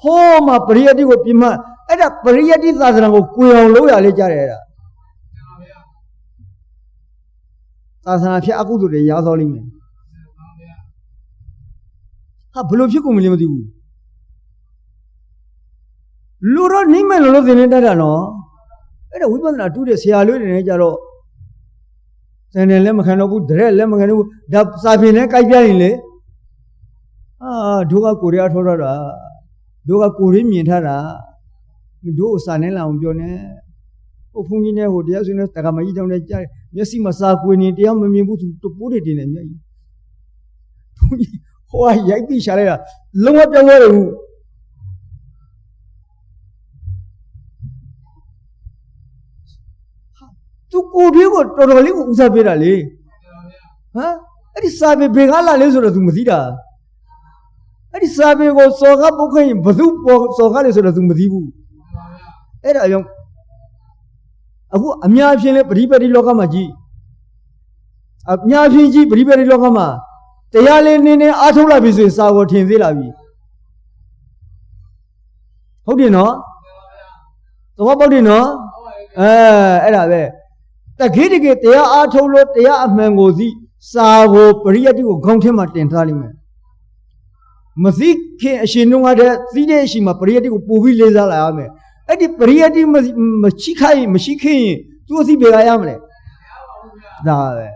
ဟောမှာပရိယတ်တိကိုပြင်မအဲ့ဒါပရိယတ်တိသာသနာကိုကိုယ်အောင်လုပ်ရလေကြတယ်အဲ့ဒါသာသနာဖြစ်အကုသိုလ်တွေရသွားလိမ့်မယ်ဟာဘလို့ဖြစ်ကုန်မလဲမသိဘူးလူတော့နိမ့်မယ်လို့သင်နေတတ်တာနော်အဲ့ဒါဝိပဿနာတူးတဲ့ဆရာလေးတွေနဲ့ကြတော့စံတယ်လည်းမခံတော့ဘူးဒရက်လည်းမခံတော့ဘူးဒါစာပေနဲ့ကြိုက်ပြရင်လေတို့ကကိုရီးယားထောထားတာတို့ကကိုရီးမြင်ထားတာတို့စာနဲ့လာအောင်ပြောနေဟိုဘုန်းကြီးနဲ့ဟိုတရားဆွေးနွေးတက္ကမကြီးတောင်းနဲ့ကြားမျက်စိမှာစာကွင်းနေတရားမမြင်ဘူးသူတပိုးတွေတင်နေမျက်ကြီးဘုန်းကြီးဟိုကရိုက်ပြီးရှာလိုက်တာလုံးဝပြောင်းသွားတယ်ဘူး သူကိုတွေးကိုတော်တော်လေးကိုဦးစားပေးတာလေဟမ်အဲ့ဒီစာပေဘယ်ကလာလဲဆိုတော့ तू မသိတာအဲ့ဒီစာပေကိုစော်ကားပုတ်ခိုင်းဘသူပေါ်စော်ကားလဲဆိုတော့ तू မသိဘူးအဲ့ဒါကြောင့်အခုအများဖြင့်လဲပရိပတိလောကမှာကြီးအများဖြင့်ကြီးပရိပတိလောကမှာတရားလေးနင်းနေအားထုတ်လာပြီဆိုရင်စာကိုထင်သေးလာပြီဟုတ်တယ်နော်သဘောပေါက်တယ်နော်အဲ့ဒါပဲတခိတကေတရားအားထုတ်လို့တရားအမှန်ကိုသိစာကိုပရိယတ်တိကိုခေါင်းထဲမှာတင်ထားလိမ့်မယ်မသိခင်အရှင်တို့ကတည်းသိတဲ့အချိန်မှာပရိယတ်တိကိုပို့ပြီးလေးစားလာရမယ်အဲ့ဒီပရိယတ်တိမရှိခိုင်းမရှိခင်သူအသိပေကရမလဲဒါပဲ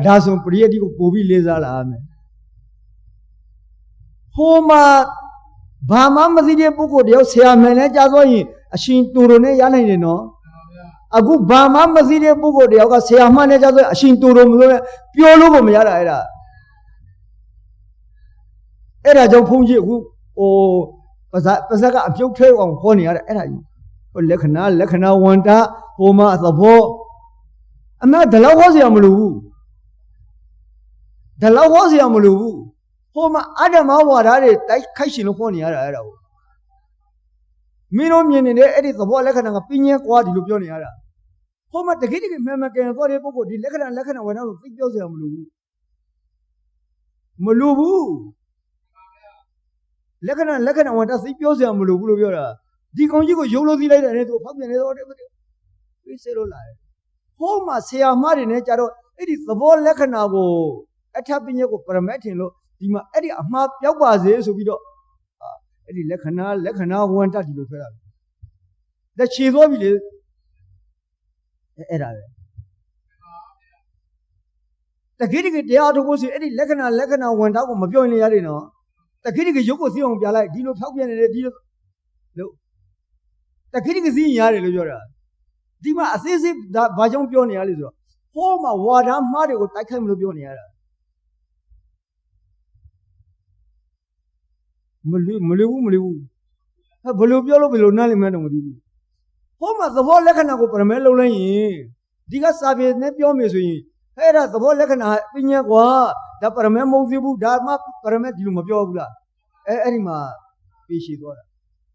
ဒါဆိုပရိယတ်တိကိုပို့ပြီးလေးစားလာရမယ်ဟိုမှာဘာမှမသိတဲ့ပုဂ္ဂိုလ်တယောက်ဆရာမယ်နဲ့ကြားသွားရင်အရှင်တူတူနဲ့ရနိုင်တယ်နော်အခုဘာမှမသိတဲ့ပုဂ္ဂိုလ်တယောက်ကဆရာမှနဲ့ကြားသွားရင်အရှင်တူတူမလို့ပြောလို့ကိုမရတာအဲ့ဒါကြောင့်ဘုန်းကြီးအခုပါဇက်ကအပြုတ်ထဲအောင်ခေါ်နေရတာအဲ့ဒါကြီးဟိုလက္ခဏာဝန္တဟိုမှာသဘောအမှန်ဒါလောက်ဟောစရာမလိုဘူးဒါလောက်ဟောစရာမလိုဘူးဟိုမှာအတ္တမဝါဒတွေတိုက်ခိုက်ရှင်လို့ခေါ်နေရတာအဲ့ဒါကိုမင်းတို့မြင်နေတဲ့အဲ့ဒီသဘောလက္ခဏာကပြင်းရဲကွာဒီလိုပြောနေရတာဟိုမှာတကယ်မှန်ကန်သွားတဲ့ပုဂ္ဂိုလ်ဒီလက္ခဏာဝန္တကိုသိပြောစရာမလိုဘူးလက္ခဏာဝန္တသိပြောစရာမလိုဘူးလို့ပြောတာဒီကောင်ကြီးကိုယုံလို့သိလိုက်တယ်နဲ့သူဖောက်ပြန်နေတော့ပြေးစေလို့လာတယ်ဟိုမှာဆရာမတွေနဲ့ကြတော့အဲ့ဒီသဘောလက္ခဏာကိုအထပ်ပညာကိုပရမတ်ထင်လို့ဒီမှာအဲ့ဒီအမှားပြောက်ပါစေဆိုပြီးတော့အဲ့ဒီလက္ခဏာဝန္တဒီလိုထွက်တာဒါခြေသွားပြီလေအဲ့ဒါပဲတကယ်တရားထုတ်ဖို့ဆိုအဲ့ဒီလက္ခဏာဝန္တကိုမပြောရင်လည်းရတယ်နော်တကယ်ရုပ်ကိုသိအောင်ပြလိုက်ဒီလိုဖောက်ပြန်နေတယ်ဒီလိုလို့တကယ်သိရင်ရတယ်လို့ပြောတာဒီမှာအသေးစိတ်ဘာကြောင့်ပြောနေရလဲဆိုတော့ဟိုမှာဝါဒမှားတွေကိုတိုက်ခိုက်မလို့ပြောနေရတာမလွယ်ဘူးဘယ်လိုပြောလို့ဘယ်လိုနားလည်မှန်းတော့မသိဘူးဟိုမှာသဘောလက္ခဏာကိုပရမဲလုံးလိုက်ရင်ဒီကစာပေနဲ့ပြောမယ်ဆိုရင်အဲ့ဒါသဘောလက္ခဏာပညာကွာဒါပရမဲမဟုတ်သေးဘူးဒါမှပရမဲဒီလိုမပြောဘူးလားအဲ့ဒီမှာပြေးရှိသွားတာ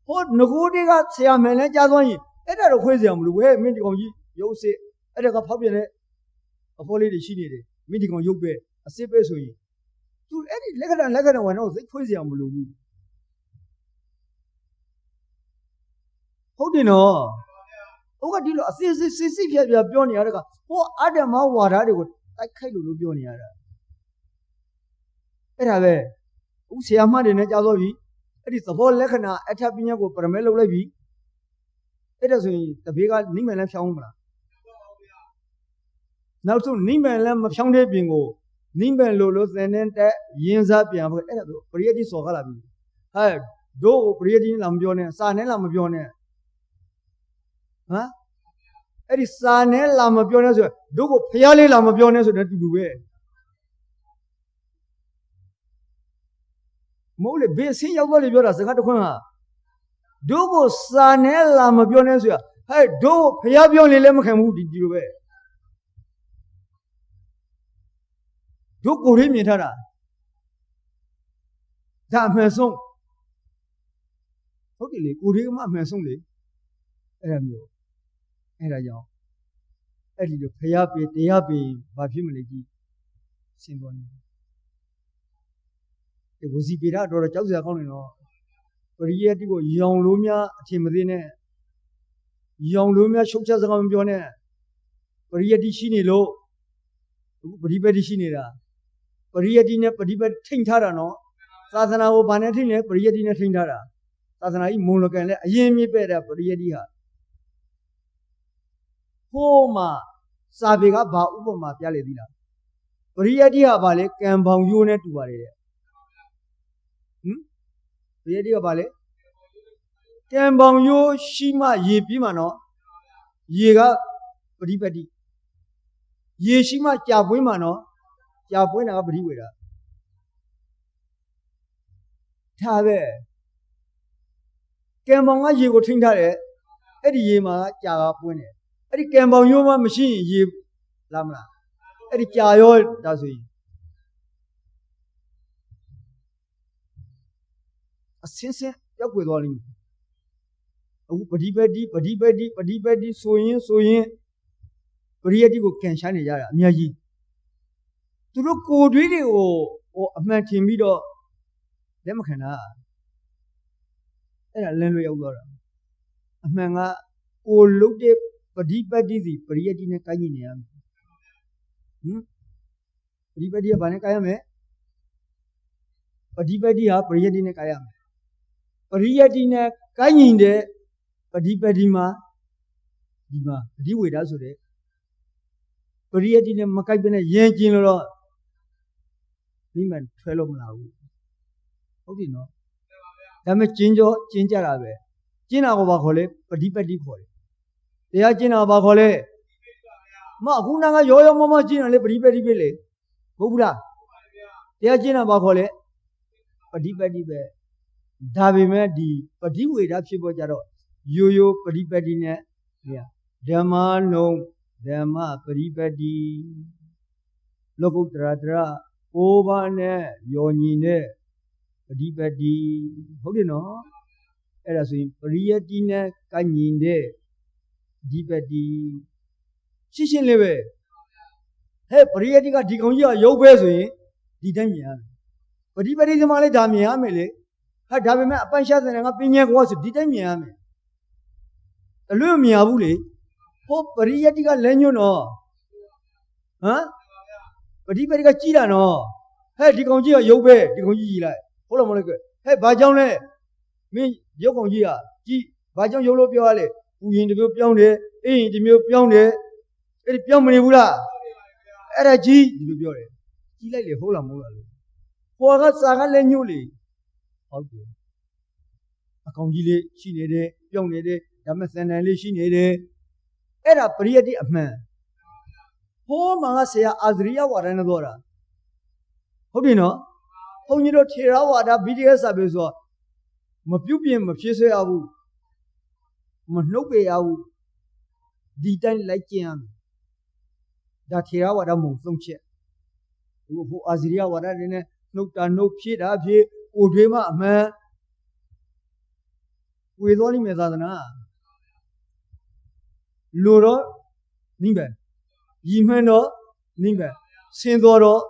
ဟိုငကိုတွေကဆရာမယ်နဲ့ကြားသွားရင်အဲ့ဒါတော့ခွဲစရာမလိုဘူးဟဲ့မင်းဒီကောင်ကြီးရုပ်စစ်အဲ့ဒါကဖောက်ပြန်တဲ့အဖော်လေးတွေရှိနေတယ်မင်းဒီကောင်ရုပ်ပဲအစစ်ပဲဆိုရင်သူအဲ့ဒီလက္ခဏာဝင်တော့စိတ်ခွဲစရာမလိုဘူးဟုတ်တယ်နော်ဟုတ်ကဒီလိုအစစ်စစ်ဖြတ်ပြောနေရတဲ့ကဟိုအတ္တမဝါဒတွေကိုတိုက်ခိုက်လို့ပြောနေရတာအဲ့ဒါပဲဥဆရာမတွေနဲ့ကြားသွားပြီအဲ့ဒီသဘောလက္ခဏာအထပ်ပညာကိုပရမဲလုပ်လိုက်ပြီအဲ့ဒါဆိုရင်တပေကနိမ့်မယ်လည်းဖြောင်းမလားနောက်ဆုံးနိမ့်မယ်လည်းမဖြောင်းတဲ့ပြင်ကိုနိမ့်မယ်လို့သင်တဲ့တက်ရင်းစားပြန်ဖို့အဲ့ဒါဆိုပရိယတ်တိစော်ကားလာပြီဟဲ့တို့ပရိယတ်တိလာမပြောနဲ့စာနဲ့လာမပြောနဲ့ဟမ်အဲ့ဒီစာနဲ့လာမပြောနဲ့ဆိုတို့ကိုဖျားလေးလာမပြောနဲ့ဆိုတဲ့တူတူပဲမဟုတ်လေဘေးဆင်းရောက်သွားလေပြောတာစကားတစ်ခွန်းဟာတို့ကိုစာနဲ့လာမပြောနဲ့ဆိုရဟဲ့တို့ဖျားပြောနေလည်းမခံဘူးဒီလိုပဲတို့ကိုယ်ရေးမြင်ထားတာဒါအမှန်ဆုံးဟုတ်တယ်လေကိုယ်ရေးကမှအမှန်ဆုံးလေအဲ့ဒါမျိုးအဲ့ဒါကြောင့်အဲ့ဒီလိုဖျားပေးတရားပေးဘာဖြစ်မလဲကြီးရှင်းသွားနေတယ်ဝစီပေတာတော့ကြောက်စရာကောင်းနေတော့ပရိယတ်တိကိုရောင်လို့များအထင်မသေးနဲ့ရောင်လို့များရှုပ်ချက်စကားမပြောနဲ့ပရိယတ်တိရှိနေလို့အခုပရိပတ်တိရှိနေတာပရိယတ်တိနဲ့ပရိပတ်ထိန်ထားတာနော်သာသနာကိုဘာနဲ့ထိန်လဲပရိယတ်တိနဲ့ထိန်ထားတာသာသနာကြီးမုံလကန်လဲအရင်မြစ်ပဲ့တဲ့ပရိယတ်တိဟာဟိုမှာစာပေကဘာဥပမာပြလေသေးလားပရိယတ်တိဟာဘာလဲကံပေါင်ရိုးနဲ့တူပါတယ်တဲ့ပရိယတ်တိကဘာလဲကံပေါင်ရိုးရှိမှရေပြီးမှနော်ရေကပရိပတ်တိရေရှိမှကြာပွင့်မှနော်ကြာပွင့်တာကပရိဝေတာဒါပဲကံပေါင်ကရေကိုထိန်းထားတယ်အဲ့ဒီရေမှာကြာကပွင့်တယ် အဲ့ဒီကံပေါင်းရိုးမှမရှိရင်ရေလာမလားအဲ့ဒီကြာရောဒါဆိုရင်အစင်းစင်းပြောက်ွယ်သွားလိမ့်မယ်အခုပฏิပတ်တိဆိုရင်ပရိယတ္တိကိုကန်ရှားနေကြတာအများကြီးသူတို့ကိုယ်တွေးတွေကိုအမှန်ထင်ပြီးတော့လက်မခံတာအဲ့ဒါလင်းလွဲရောက်သွားတာအမှန်ကကိုလုတ်တဲ့ပฏิပတ်တိစီပရိယတ္တိနဲ့ကိုင်းနေရမယ်ပฏิပတ်တိကဘာနဲ့ကိုင်းရမလဲပฏิပတ်တိဟာပရိယတ္တိနဲ့ကိုင်းရမယ်ပရိယတ္တိနဲ့ကိုင်းနေတဲ့ပฏิပတ်တိမှာဒီမှာပฏิဝေဒဆိုတဲ့ပရိယတ္တိနဲ့မကိုက်ဘဲနဲ့ယဉ်ကျင်လို့တော့မိမှန်ထွဲလို့မလာဘူးဟုတ်ပြီနော်ဒါပေမဲ့ကျင်းကြတာပဲကျင်းတာကိုဘာခေါ်လဲပฏิပတ်တိခေါ်တယ်တရားကျင်းတာဘာခေါ်လဲမအခုနကရောမကျင်းတယ်လေပฏิပတ်တိပဲလေဟုတ်ဘူးလားတရားကျင်းတာဘာခေါ်လဲပฏิပတ်တိပဲဒါပေမဲ့ဒီပฏิဝေဒဖြစ်ပေါ်ကြတော့ရိုးပฏิပတ်တိနဲ့ဓမ္မနုံဓမ္မပฏิပတ်တိလောကုတ္တရာကိုးပါးနဲ့ယောညီနဲ့ပฏิပတ်တိဟုတ်တယ်နော်အဲ့ဒါဆိုရင်ပရိယတ္တိနဲ့ကိုင်းညီတဲ့ပฏิပတ်တိရှင်းလေးပဲဟဲ့ပရိယတ္တိကဒီကောင်ကြီးကရုပ်ပဲဆိုရင်ဒီတိုင်းမြင်ရမယ်ပฏิပတ်တိသမားလည်းဒါမြင်ရမယ်လေဟာဒါပေမဲ့အပန့်ရှားတဲ့ငါပညာကွာဆိုဒီတိုင်းမြင်ရမယ်အလွတ်မမြင်ဘူးလေဟိုပရိယတ္တိကလည်းညွန့်တော့ဟမ်ပฏิပတ်တိကကြီးတာနော်ဟဲ့ဒီကောင်ကြီးကရုပ်ပဲဒီကောင်ကြီးကြီးလိုက်ဟုတ်လားမဟုတ်လားဟဲ့ဘာကြောင့်လဲမင်းရုပ်ကောင်ကြီးကကြီးဘာကြောင့်ရုပ်လို့ပြောရလဲပူရင်တစ်မျိုးပြောင်းတယ်အေးရင်တစ်မျိုးပြောင်းတယ်အဲ့ဒီပြောင်းမနေဘူးလားအဲ့ဒါကြီးဒီလိုပြောတယ်ကြီးလိုက်လေဟုတ်လားမဟုတ်လားလို့ဟိုကစာကလည်းညှို့လေဟုတ်တယ်အကောင်ကြီးလေးရှိနေတယ်ပြောင်းနေတယ်ဒါမှစံတန်လေးရှိနေတယ်အဲ့ဒါပရိယတ္တိအမှန်ဟိုမှာကဆရာအာဇရိယဝါဒနဲ့ပြောတာဟုတ်ပြီနော်ဘုန်းကြီးတို့ထေရဝါဒ BTS စာပေဆိုတော့မပြုတ်ပြင်မဖြစ်ဆွဲရဘူးမနှုတ်ပေရဘူးဒီတိုင်းလိုက်ကျင်ရမယ်ဒါထေရဝါဒမုံသုံးချက်ဟိုအာဇရိယဝါဒတွေနဲ့နှုတ်တာနှုတ်ဖြစ်တာဖြစ်ကိုတွေးမှအမှန်ဝေသွားလိမ့်မယ်သာသနာလူတော့နိဗ္ဗာန်ရည်မှန်းတော့နိဗ္ဗာန်ဆင်းသွားတော့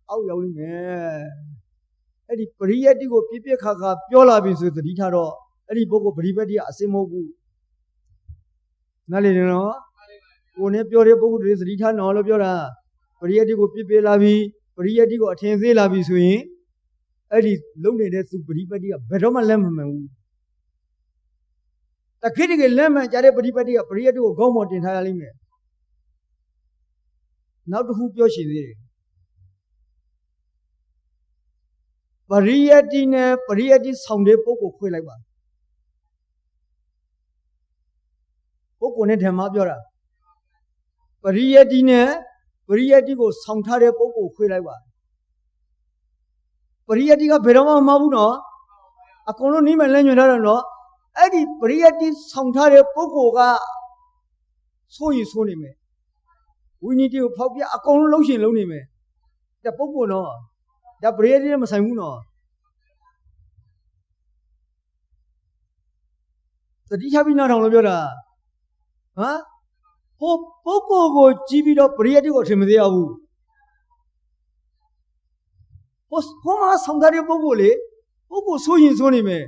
အောက်ရောက်လိမ့်မယ်အဲ့ဒီပရိယတ္တိကိုပြခါပြောလာပြီဆိုသတိထားတော့အဲ့ဒီပုဂ္ဂိုလ်ပရိပတ်တိကအစင်မဟုတ်ဘူးနားလည်တယ်နော်ကိုနဲ့ပြောတဲ့ပုဂ္ဂိုလ်တွေသတိထားနော်လို့ပြောတာပရိယတ္တိကိုပြလာပြီပရိယတ္တိကိုအထင်သေးလာပြီဆိုရင်အဲ့ဒီလုံနေတဲ့သူပရိပတ်တိကဘယ်တော့မှလက်မမှန်ဘူးတခိတကလက်မှန်ကြတဲ့ပရိပတ်တိကပရိယတ္တိကိုခေါင်းပေါ်တင်ထားရလိမ့်မယ်နောက်တစ်ခုပြောရှိသေးတယ်ပရိယတ္တိနဲ့ပရိယတ္တိဆောင်တဲ့ပုဂ္ဂိုလ်ခွဲလိုက်ပါပုဂ္ဂိုလ်နဲ့ဓမ္မပြောတာပရိယတ္တိနဲ့ပရိယတ္တိကိုဆောင်ထားတဲ့ပုဂ္ဂိုလ်ခွဲလိုက်ပါပရိယတ္တိကဘယ်တော့မှမမှားဘူးနော်အကုန်လုံးနိမ့်မှလမ်းညွှန်ထားတယ်နော်အဲ့ဒီပရိယတ္တိဆောင်ထားတဲ့ပုဂ္ဂိုလ်ကဆိုရင်ဆိုနေမယ်ဝိနည်းတွေကိုဖောက်ပြအကုန်လုံးလုံးရှင်လုံးနေမယ်ဒါပုဂ္ဂိုလ်နော်ဒါပရိယတ္တိနဲ့မဆိုင်ဘူးနော်သတိချပြီးနောက်ထောင်လို့ပြောတာဟမ်ဟိုပုဂ္ဂိုလ်ကိုကြည့်ပြီးတော့ပရိယတ္တိကိုထင်မသေးရဘူးဟိုမှာဆောင်ထားတဲ့ပုဂ္ဂိုလ်လေပုဂ္ဂိုလ်ဆိုရင်ဆိုနေမယ်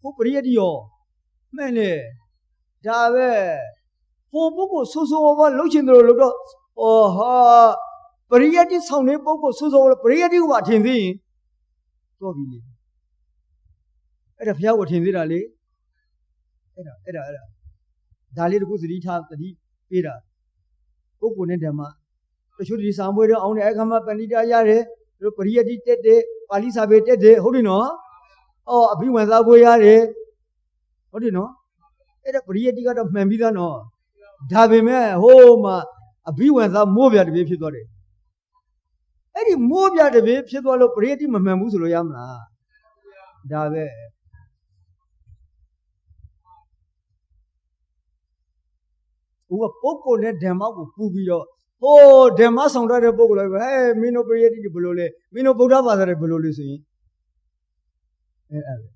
ဟိုပရိယတ္တိရောမှန်လေဒါပဲဟိုပုဂ္ဂိုလ်ဆိုဘာလှုပ်ချင်တယ်လို့တော့ဟာပရိယတ္တိဆောင်တဲ့ပုဂ္ဂိုလ်ဆိုပရိယတ္တိကိုပါထင်သေးရင်တော့ပြီလေအဲ့ဒါဘုရားကိုထင်သေးတာလေအဲ့ဒါဒါလေးတခုသတိထားသတိပေးတာပုဂ္ဂိုလ်နဲ့ဓမ္မတချို့ဒီစာမွေးတော့အောင်တဲ့အခါမှာပဏိတာရတယ်တို့ပရိယတ္တိတက်တယ်ပါဠိစာပေတက်တယ်ဟုတ်တယ်နော်အဘိဝန္စာဘွေရတယ်ဟုတ်တယ်နော်အဲ့ဒါပရိယတ္တိကတော့မှန်ပြီးသားနော်ဒါပေမဲ့ဟိုမှာအဘိဝန္စာမိုးပြတပြေးဖြစ်သွားတယ်အဲ့ဒီမိုးပြတပြေးဖြစ်သွားလို့ပရိယတ္တိမမှန်ဘူးဆိုလို့ရမလား ဒါပဲဟိုကပုဂ္ဂိုလ်နဲ့ဓမ္မကိုပူပြီးတော့ဟိုဓမ္မဆောင်တတ်တဲ့ပုဂ္ဂိုလ်လည်းဟဲ့မင်းတို့ပရိယတ္တိဘယ်လိုလဲမင်းတို့ဗုဒ္ဓဘာသာတွေဘယ်လိုလဲဆိုရင်အဲ့ပဲ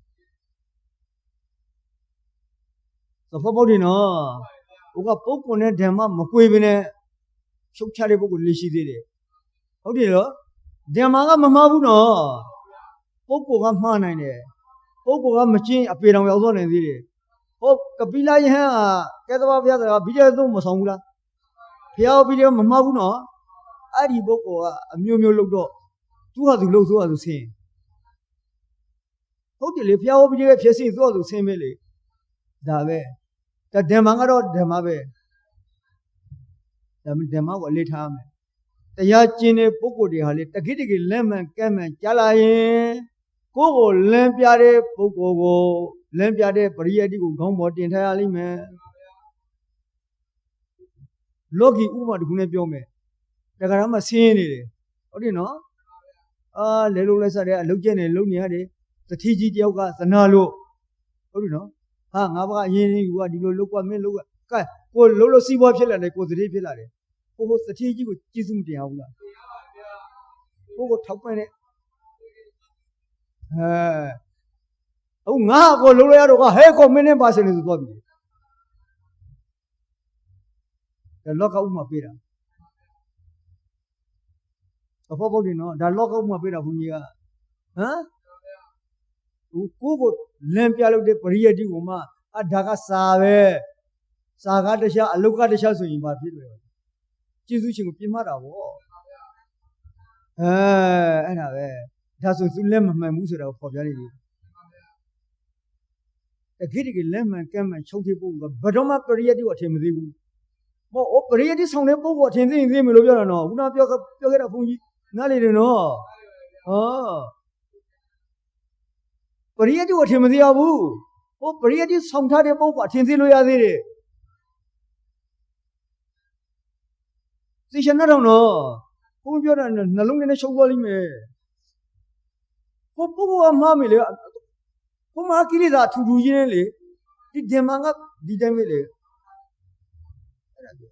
သဘောပေါက်တယ်နော်ဟိုကပုဂ္ဂိုလ်နဲ့ဓမ္မမကွေးဘဲနဲ့ရှုပ်ချတဲ့ပုဂ္ဂိုလ်လေးရှိသေးတယ်ဟုတ်တယ်နော်ဓမ္မကမမှားဘူးနော်ပုဂ္ဂိုလ်ကမှားနိုင်တယ်ပုဂ္ဂိုလ်ကမကျင့်အပေတောင်ရောက်သွားနိုင်သေးတယ်ဟုတ်ကပိလယဟန်ကဲသဘာဘုရားကဘိဓိသုံးမဆောင်ဘူးလားဘုရားဘိဓိမမှားဘူးနော်အဲ့ဒီပုဂ္ဂိုလ်ကအမျိုးမျိုးလုပ်တော့သူ့ဟာသူလှုပ်ဆိုးဟာသူဆင်းဟုတ်တယ်လေဘုရားဘိဓိရဲ့ဖြစ်စဉ်သူ့ဟာသူဆင်းပဲလေဒါပဲဒါဓမ္မကတော့ဓမ္မပဲဓမ္မကိုအလေးထားမယ်တရားကျင့်တဲ့ပုဂ္ဂိုလ်တွေဟာလေတကိတကိလက်မှန်ကဲမှန်ကြားလာရင်ကိုယ့်ကိုလမ်းပြတဲ့ပုဂ္ဂိုလ်ကိုလမ်းပြတဲ့ပရိယတ္တိကိုခေါင်းပေါ်တင်ထားရလိမ့်မယ်လောကီဥပမာတစ်ခုနဲ့ပြောမယ်တရားဓမ္မဆင်းနေတယ်ဟုတ်တယ်နော်လဲလို့လဲစားတယ်အလုတ်ကျက်နေလုံနေရတယ်သတိကြီးတယောက်ကသနာလို့ဟုတ်တယ်နော်ငါဘာအရင်ကြီးကဒီလိုလုတ်ကွာမင်းလုတ်ကဲကိုလှုပ်လို့စီးပွားဖြစ်လာတယ်ကိုသတိဖြစ်လာတယ်ကိုသတိကြီးကိုကျေးဇူးမတင်အောင်လားကိုထောက်ပံ့တဲ့ဟုတ်ငါကိုလှုပ်လိုက်ရတော့ဟဲ့ကိုမင်းနဲ့ပါစနေဆိုသွားပြီဒါလောကဥမှာပေးတာအဖို့ပေါ့ဒီနော်ဒါလောကဥမှာပေးတာဘုန်းကြီးကကိုလမ်းပြလို့တဲ့ပရိယတ္တိကိုမှဒါကစာပဲစာကတခြားအလုတ်ကတခြားဆိုရင်ဘာဖြစ်လဲကျေးဇူးရှင်ကိုပြမတာဗောအဲ့ဒါပဲဒါဆိုသူလက်မမှန်ဘူးဆိုတာကိုပေါ်ပြနေတယ်တကယ်တကယ်လက်မှန်ကမ်းမှန်ချုပ်တဲ့ပုဂ္ဂိုလ်ကဘယ်တော့မှပရိယတ္တိကိုအထင်မသေးဘူးဟောပရိယတ္တိဆောင်တဲ့ပုဂ္ဂိုလ်အထင်သေးရင်သိမလို့ပြောတာနော်ခုနပြောခဲ့တာဘုန်းကြီးနားလေတယ်နော်ပရိယတ္တိကိုအထင်မသေးရဘူးဟောပရိယတ္တိဆောင်ထားတဲ့ပုဂ္ဂိုလ်အထင်သေးလို့ရသေးတယ်သိချင်တော့နော်ဘုန်းပြောတာနှလုံးနဲ့ရှုပ်သွားလိမ့်မယ်ဟောပုဂ္ဂိုလ်ကမှားမယ်လေဘုမာကိလေသာထူထူကြီးနေလေဒီဓမ္မကဒီတိုင်းပဲလေအဲ့ဒါ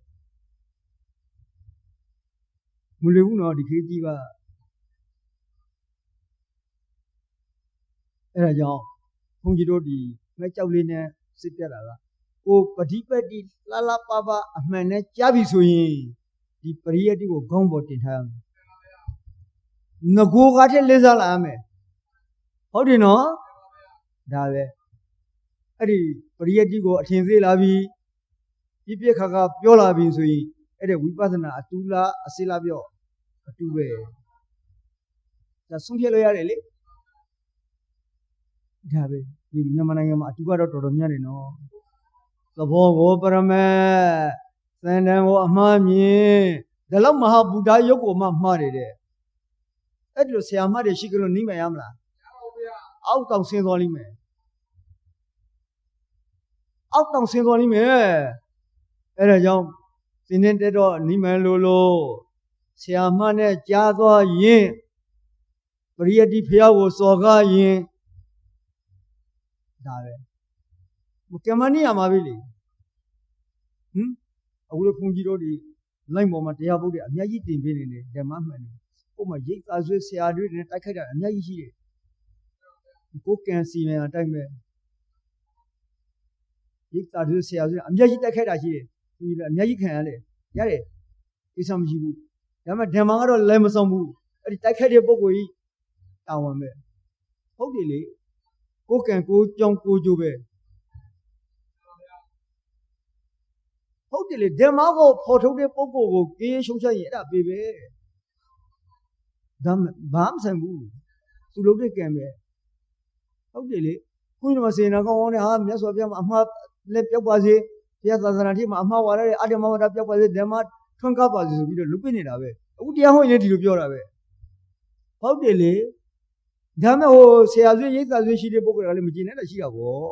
မလွယ်ဘူးနော်ဒီခေတ်ကြီးကအဲ့ဒါကြောင့်ဘုန်းကြီးတို့ဒီမဲ့ကြောက်လေးနဲ့စစ်ပြတာကကိုပฏิပတ်တိလှလှပပအမှန်နဲ့ကြားပြီဆိုရင်ဒီပရိယတ္တိကိုခေါင်းပေါ်တင်ထားရမယ်ငကိုကတည်းလေးစားလာရမယ်ဟုတ်တယ်နော်ဒါပဲအဲ့ဒီပရိယတ္တိကိုအထင်သေးလာပြီပြည့်ပြည့်ခါခါပြောလာပြီဆိုရင်အဲ့ဒီဝိပဿနာအတူလားအစစ်လားပြောအတူပဲဒါဆုံးဖြတ်လို့ရတယ်လေဒါပဲဒီမြန်မာနိုင်ငံမှာအတူကတော့တော်တော်များနေနော်သဘောကိုပရမေသန္တန်ကိုအမှားမြင်ဒါလောက်မဟာဗုဒ္ဓရုပ်ကိုမှမှားတယ်တဲ့အဲ့ဒီလိုဆရာမတွေရှိကြလို့နှိမ့်မရမလားအောက်တောင်ဆင်းသွားလိမ့်မယ်အောက်တောင်ဆင်းသွားလိမ့်မယ်အဲ့ဒါကြောင့်သင်တဲ့တော့နှိမ့်မယ်လို့ဆရာမနဲ့ကြားသွားရင်ပရိယတ္တိဖျားကိုစော်ကားရင်ဒါပဲကမ္မနိယာမှာပြီလေအခုလိုဘုန်းကြီးတို့ဒီလိုက်ပေါ်မှာတရားပုဒ်တွေအများကြီးတင်ပေးနေတယ်ဓမ္မမှန်တယ်ကို့မှာရိတ်သာဆွေးဆရာတွေနဲ့တိုက်ခိုက်တာအများကြီးရှိတယ်ကိုကန်စီမံအတိုင်းပဲရိတ်သာဆွေးဆရာဆွေးအများကြီးတိုက်ခိုက်တာရှိတယ်ဘုန်းကြီးလည်းအများကြီးခံရတယ်ကိစ္စမရှိဘူးဒါပေမဲ့ဓမ္မကတော့လည်းမဆောင်ဘူးအဲ့ဒီတိုက်ခိုက်တဲ့ပုဂ္ဂိုလ်ကြီးတာဝန်ပဲဟုတ်တယ်လေကိုကန်ကိုကြောင်ကိုကြိုးပဲဟုတ်တယ်လေဓမ္မကိုဖော်ထုတ်တဲ့ပုဂ္ဂိုလ်ကိုကေးရှုံးချရင်အဲ့ဒါပေပဲဒါဘာမှမဆိုင်ဘူးသူလုပ်တဲ့ကံပဲဟုတ်တယ်လေခုနကစေနာကောင်းတဲ့ဟာမြတ်စွာဘုရားမှာအမှားလက်ပြောက်ပါစေဘုရားသာသနာ့ที่မှာအမှားဝါရတဲ့အတ္တမဝါဒပြောက်ပါစေဓမ္မထွန်းကားပါစေဆိုပြီးတော့လုပ်ပြနေတာပဲအခုတရားဟောရင်လည်းဒီလိုပြောတာပဲဟုတ်တယ်လေဒါမဲ့ဟိုဆရာဆွေးရိတ်သာဆွေးရှိတဲ့ပုဂ္ဂိုလ်ကလည်းမကျင်နဲ့လည်းရှိတာပေါ့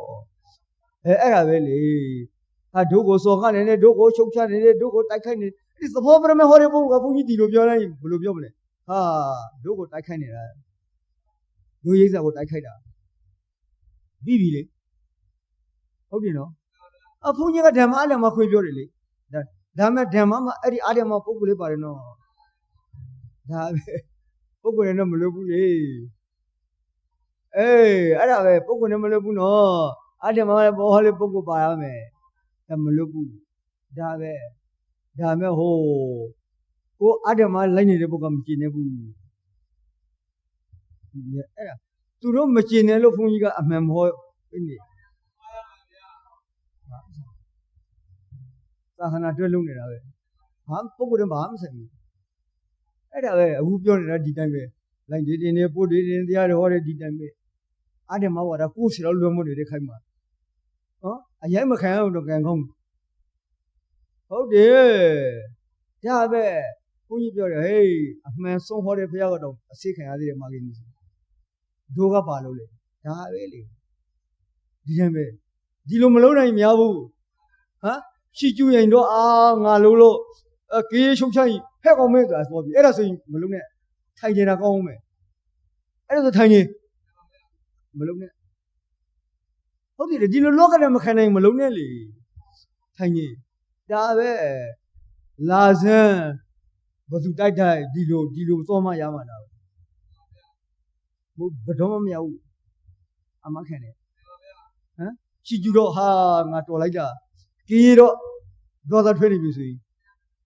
အဲ့ဒါပဲလေဒုကိုစော်ကားနေတယ်ဒုကိုချုပ်ချနေတယ်ဒုကိုတိုက်ခိုက်နေဒီသဘောပရမေဟောတဲ့ပုဂ္ဂိုလ်ကဘုန်းကြီးဒီလိုပြောလိုက်ရင်ဘယ်လိုပြောမလဲဒုကိုတိုက်ခိုက်နေတာဒုရိတ်စာကိုတိုက်ခိုက်တာ ပြီးပြီလေဟုတ်တယ်နော်အဖုန်ကြီးကဓမ္မအားလည်းမခွေပြောတယ်လေဒါမဲ့ဓမ္မမှာအဲ့ဒီအားလည်းမပုဂ္ဂိုလ်လေးပါတယ်နော်ဒါပဲပုဂ္ဂိုလ်နဲ့တော့မလွတ်ဘူးလေအေးအဲ့ဒါပဲပုဂ္ဂိုလ်နဲ့မလွတ်ဘူးနော်အားဓမ္မလည်းဘောဟောလေးပုဂ္ဂိုလ်ပါရမယ်ဒါမလွတ်ဘူးဒါပဲဒါမဲ့ဟိုကိုအားဓမ္မလိုက်နေတဲ့ပုဂ္ဂိုလ်ကမကျင်နေဘူးအဲ့ဒါသူတို့မကျင်နေလို့ဘုန်းကြီးကအမှန်မဟုတ်နေသာသနာတွဲလုံးနေတာပဲဘာပုဂ္ဂိုလ်တွေဘာမှမဆိုင်ဘူးအဲ့ဒါပဲအခုပြောနေတာဒီတိုင်းပဲလိုက်ဒီတင်နေပို့ဒီတင်တရားတွေဟောတယ်ဒီတိုင်းပဲအဓမ္မဝါဒကိုယ်စီတော့လွယ်မနေတဲ့ခိုင်းမှာဟောအရင်မခံအောင်တော့ကံကောင်းဟုတ်တယ်ဒါပဲဘုန်းကြီးပြောတယ်ဟေးအမှန်ဆုံးဟောတဲ့ဘုရားကတော့အစိခံရသေးတယ်မာဂိနီဒုကပါလို့လေဒါပဲလေဒီတိုင်းပဲဒီလိုမလုံးနိုင်များဘူးဟမ်ရှိကျူရင်တော့ငါလုံးလို့ကေးရှုပ်ချရင်ဖက်ကောင်မဲဆိုတာဆိုပြီအဲ့ဒါဆိုရင်မလုံးနဲ့ထိုင်နေတာကောင်းမယ်အဲ့ဒါဆိုထိုင်နေမလုံးနဲ့ဟုတ်တယ်ဒီလိုလောကနဲ့မခံနိုင်မလုံးနဲ့လေထိုင်နေဒါပဲလာစမ်းဘသူတိုက်ဒီလိုသွားမှရမှာတော့ဘယ်တော့မှမရဘူးအမခံတယ်ဟမ်ရှိကျူတော့ဟာငါတော်လိုက်တာကေးတော့ဒေါသထွက်နေပြီဆိုရင်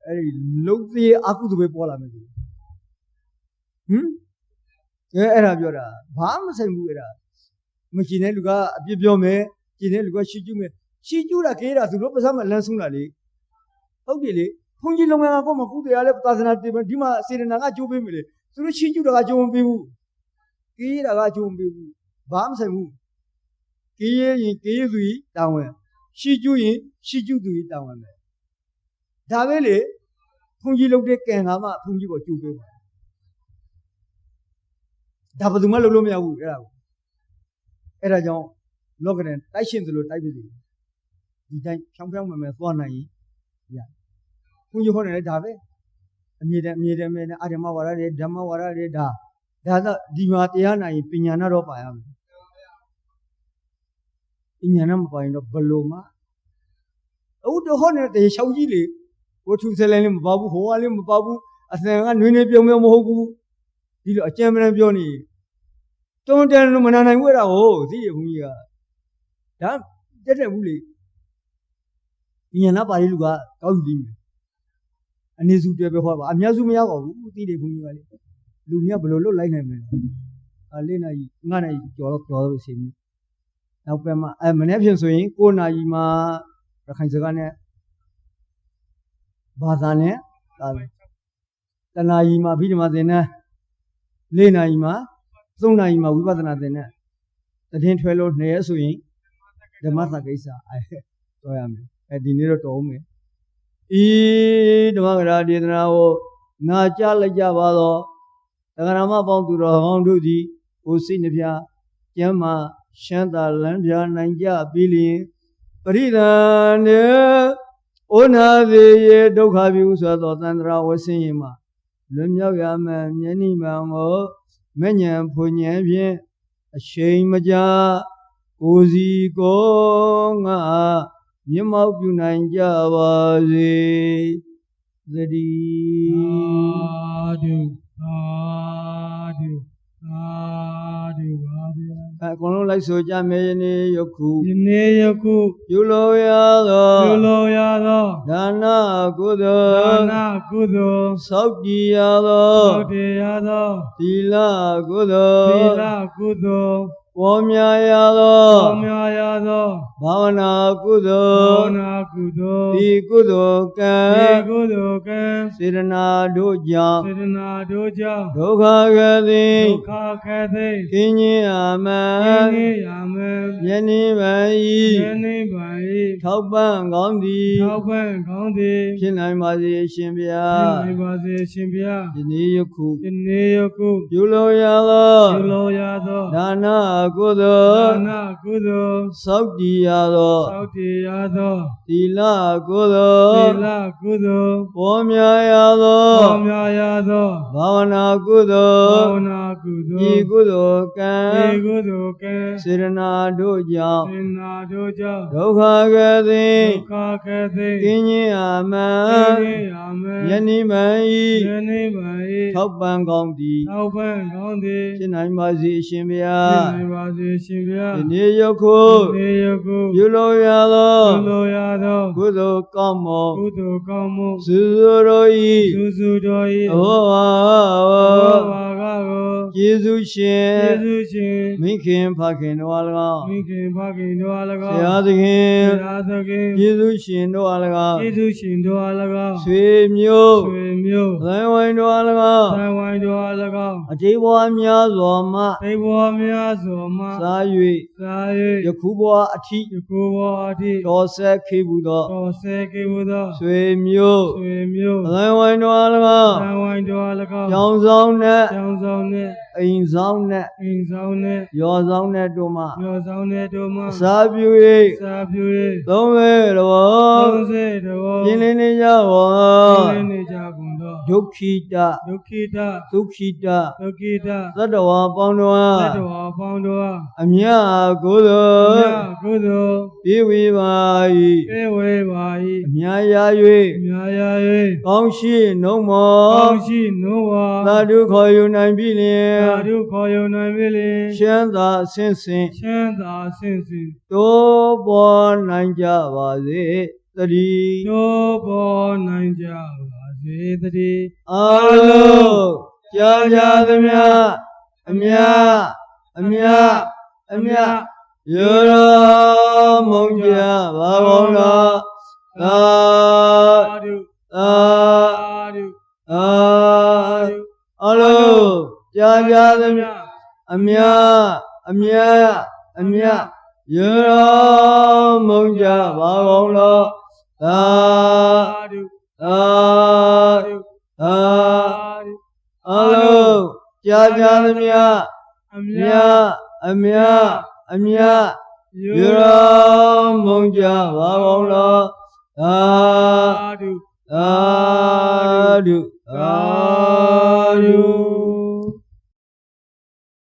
အဲ့ဒီလုံးသေးအကုသိုလ်ပဲပေါ်လာမယ်ဆိုအဲ့ဒါပြောတာဘာမှမဆိုင်ဘူးအဲ့ဒါမကျင်တဲ့လူကအပြစ်ပြောမယ်ကျင်တဲ့လူကရှိကျူးမယ်ရှိကျူးတာကေးတာသူတို့ပါစမ်းမလန်းဆုံးတာလေဟုတ်တယ်လေဘုန်းကြီးလုံငန်းကောမှကုသိုလ်ရလဲသာသနာတင်ဒီမှာစေတနာကကြိုးပေးမယ်လေသူတို့ရှိကျူးတာကကြိုးမပေးဘူးကေးတာကကြိုးမပေးဘူးဘာမှမဆိုင်ဘူးကေးရင်ကေးသူကြီးတောင်းဝင်ရှိကျူးရင်ရှိကျူးသူကြီးတောင်းဝင်မယ်ဒါပဲလေဘုန်းကြီးလုပ်တဲ့ကံကမှဘုန်းကြီးကိုကြိုးပေးပါဒါဘယ်သူမှလုပ်လို့မရဘူးအဲ့ဒါကိုအဲ့ဒါကြောင့်လောကနဲ့တိုက်ရှင်သလိုတိုက်ပြီဒီတိုင်းဖြောင်းဖြောင်းမှန်မှန်သွားနိုင်ရဘုန်းကြီးဟောတယ်ဒါပဲအမြဲတမ်းမဲနဲ့အာဓမ္မဝါဒတွေဓမ္မဝါဒတွေဒါတော့ဒီမှာတရားနိုင်ရင်ပညာနာတော့ပါရမယ်ပညာနာမပါရင်တော့ဘလို့မှအခုတော့ဟောနေတဲ့ရှောင်းကြီးလေဝတ္ထုဆဲလည်းမပါဘူးဟောကလည်းမပါဘူးအစံကနွေးနေပြုံမဟုတ်ဘူးဒီလိုအကြံမရန်ပြောနေတုံးတန်လို့မနာနိုင်ဘူးအဲ့ဒါကိုသိရဘုန်းကြီးကဒါတက်ဘူးလေပညာနာပါလေလူကကောက်ယူလိမ့်မယ်အနေစုတွဲပဲဟောပါအများစုမရပါဘူးသိတယ်ဘုန်းကြီးကလေလူများဘယ်လိုလွတ်လိုက်နိုင်မလဲ၄နာရီ9နာရီကျော်တော့စီပြီနောက်ပဲမှမနေ့ဖြင့်ဆိုရင်9နာရီမှာရခိုင်စကားနဲ့ဘာသာနဲ့တနာရီမှာဘိဓမ္မာသင်တန်း4နာရီမှာ3နာရီမှာဝိပဿနာသင်တန်းတည်င်းထွဲလို့2ရက်ဆိုရင်ဓမ္မသကိစ္စတော်ရမယ်ဒီနေ့တော့တော်အောင်မယ်ဓမ္မဂရာဒေသနာကိုနာကြားလိုက်ကြပါတော့သက္ကရာမပေါင်းသူတော်ဟောင်းတို့သည်ကိုစိတ်နှပြကျမ်းမာရှမ်းသာလမ်းပြနိုင်ကြပြီလျင်ပရိသန်နေဩနာသေးရေဒုက္ခပြုဆိုသောသန္တရာဝဆင်းရင်မှာလွတ်မြောက်ရမယ်မျက်နှိမှန်ကိုမဉ္ဇဉ်ဖွဉ္ဇဉ်ဖြင့်အရှိန်မကြာကိုစီကိုငါမြတ်မောက်ပြုနိုင်ကြပါစေသတည်းသာဓုသာဓုသာဓုပါဗျာအကုန်လုံးလိုက်ဆိုကြမယ်ယနေ့ယခုယနေ့ယခုပြုလို့ရသောဒါနကုသိုလ်သောက်တည်ရသောသီလကုသိုလ်ပေါ်များရသောဘာဝနာကုသိုလ်ဒီကုသိုလ်ကံစေတနာတို့ကြောင့်ဒုက္ခကတိကင်းခြင်းအာမန်ယနေ့ပင်ထောက်ပံ့ကောင်းသည်ဖြစ်နိုင်ပါစေရှင်ဗျာယနေ့ယခုပြုလို့ရသောဒါန ကုသိုလ် ဒါနကုသိုလ် စောက်တည်ရသော သောက်တည်ရသော သီလကုသို သီ လ် လကုသိုလ် ပေါ်များရသော ပေါ်များရသော ဘာဝနာကုသို ဘာ လ် ဝနာကုသို ဤ လ် ကုသိုလ်ကံ ဒီကုသိုလ်ကံ စေရနာတို့ကြောင့် သင်္နာတို့ကြောင့် ဒုက္ခကတိ ဒုက္ခကဲ့သို့ ကင်းခြင်းအာမံ သင်ရမယ် ယနေ့မှန် ယ ၏ နေ့မှ၏ ထောက်ပံ့ကောင်းသည် ထောက်ပံ့ကောင်းသည် ဖြစ်နိုင်ပါစေအရှင်ဘုရာ ဖြစ်နိုင်ပါစေရှင်ဗျာ ဒီနေ့ယခု နေယခု ပြုလို့ရသော ပြုလိုရသော ကုသိုလ်ကောင်းမှု ကုသိုလ်ကောင်းမှု စုစုတို့ စုစုတော်၏ ၏ဩဝါ ဘောဝါကကို ကျေးဇူးရှင် ယေရှုရှင် မိခင်ဖခင်တို့အား၎င်း မိခင်ဖခင်တို့အား၎ ဆ င်း ရာသခင် ဆရာသခင် ကျေးဇူးရှင်တို့အား၎င်း ယေရှုရှင်တို့အား၎င်း ဆွေမျိုး ဆွေမျိုး သံဝိုင်းတို့အား၎င်း သံဝိုင်းတို့အား၎င်း အတိဘဝများစွာမှ သိဘောများစွာမှ စား သာ ၍ ၍ ယခုဘဝအထိ ယခုဘောအထိ တော်ဆက်ခေဘူးသော တော်ဆဲကေဝသော ဆွေမျိုး ဆွေမျိုး သံဝိုင်းတို့အား၎င်း သံဝိုင်းတို့အား၎င်း ကြောင်းဆောင်နဲ့ ကျောင်းဆောင်နဲ့ အိမ်ဆောင်နဲ့ အိမ်ဆောင်နဲ့ ရော်ဆောင်နဲ့တို့မှ ညော်ဆောင်နဲ့တို့မှ အစာပြု စာပြု ၍သုံးဝဲတော် 30တော် ပြင်းလင်းနေကြပါ ပြင်းနေကြကုန်သော ဒုက္ခိတ ဒုက္ခိတ ဒုက္ခိတ ဒုက္ခိတ သတ္တဝါပေါင်းတို့ သ အား တ္တဝါပေါင်းတို့အား အမြတ်ကိုယ်သို မြ ့ တ်ကုသိုလ် ပြေဝေပါ ပြေဝေပါ ၏အ ၏ မြတ်ရ အ ၍ များရ ကောင်းရှိနှုံးမေ ၍ကော ာ င်းရှိနိုးဝါ သာဓုခေါ်ယူနိုင်ပြီလျင် သာဓုခေါ်ယုံနိုင်ပြီလေ ရှမ်းသာအဆင့်ဆင့် ချမ်းသာဆင့်စင် တိုးပေါ်နိုင်ကြပါစေတည်း တို့ပေါ်နိုင်ကြပါစေတည်း အားလုံးကြားကြသမျှအမြတ်အမြတ်အမြတ်ယောရမုံကြပါကောင်းလားသာ ဓု သာ ဓု သာအားလုံးကြားကြသမျှအမြတ်အမြတ်အမြတ်ယောရမုံကြပါကောင်းလားသာ ဓု သာ ဓု သာ ဓု အားလုံးကြားကြသမျှ အ အ မြ မြ တ် တ်အမြတ်အမြတ်ယောရမုံကြပါကောင်းလားသာ ဓု သာဓုသာဓု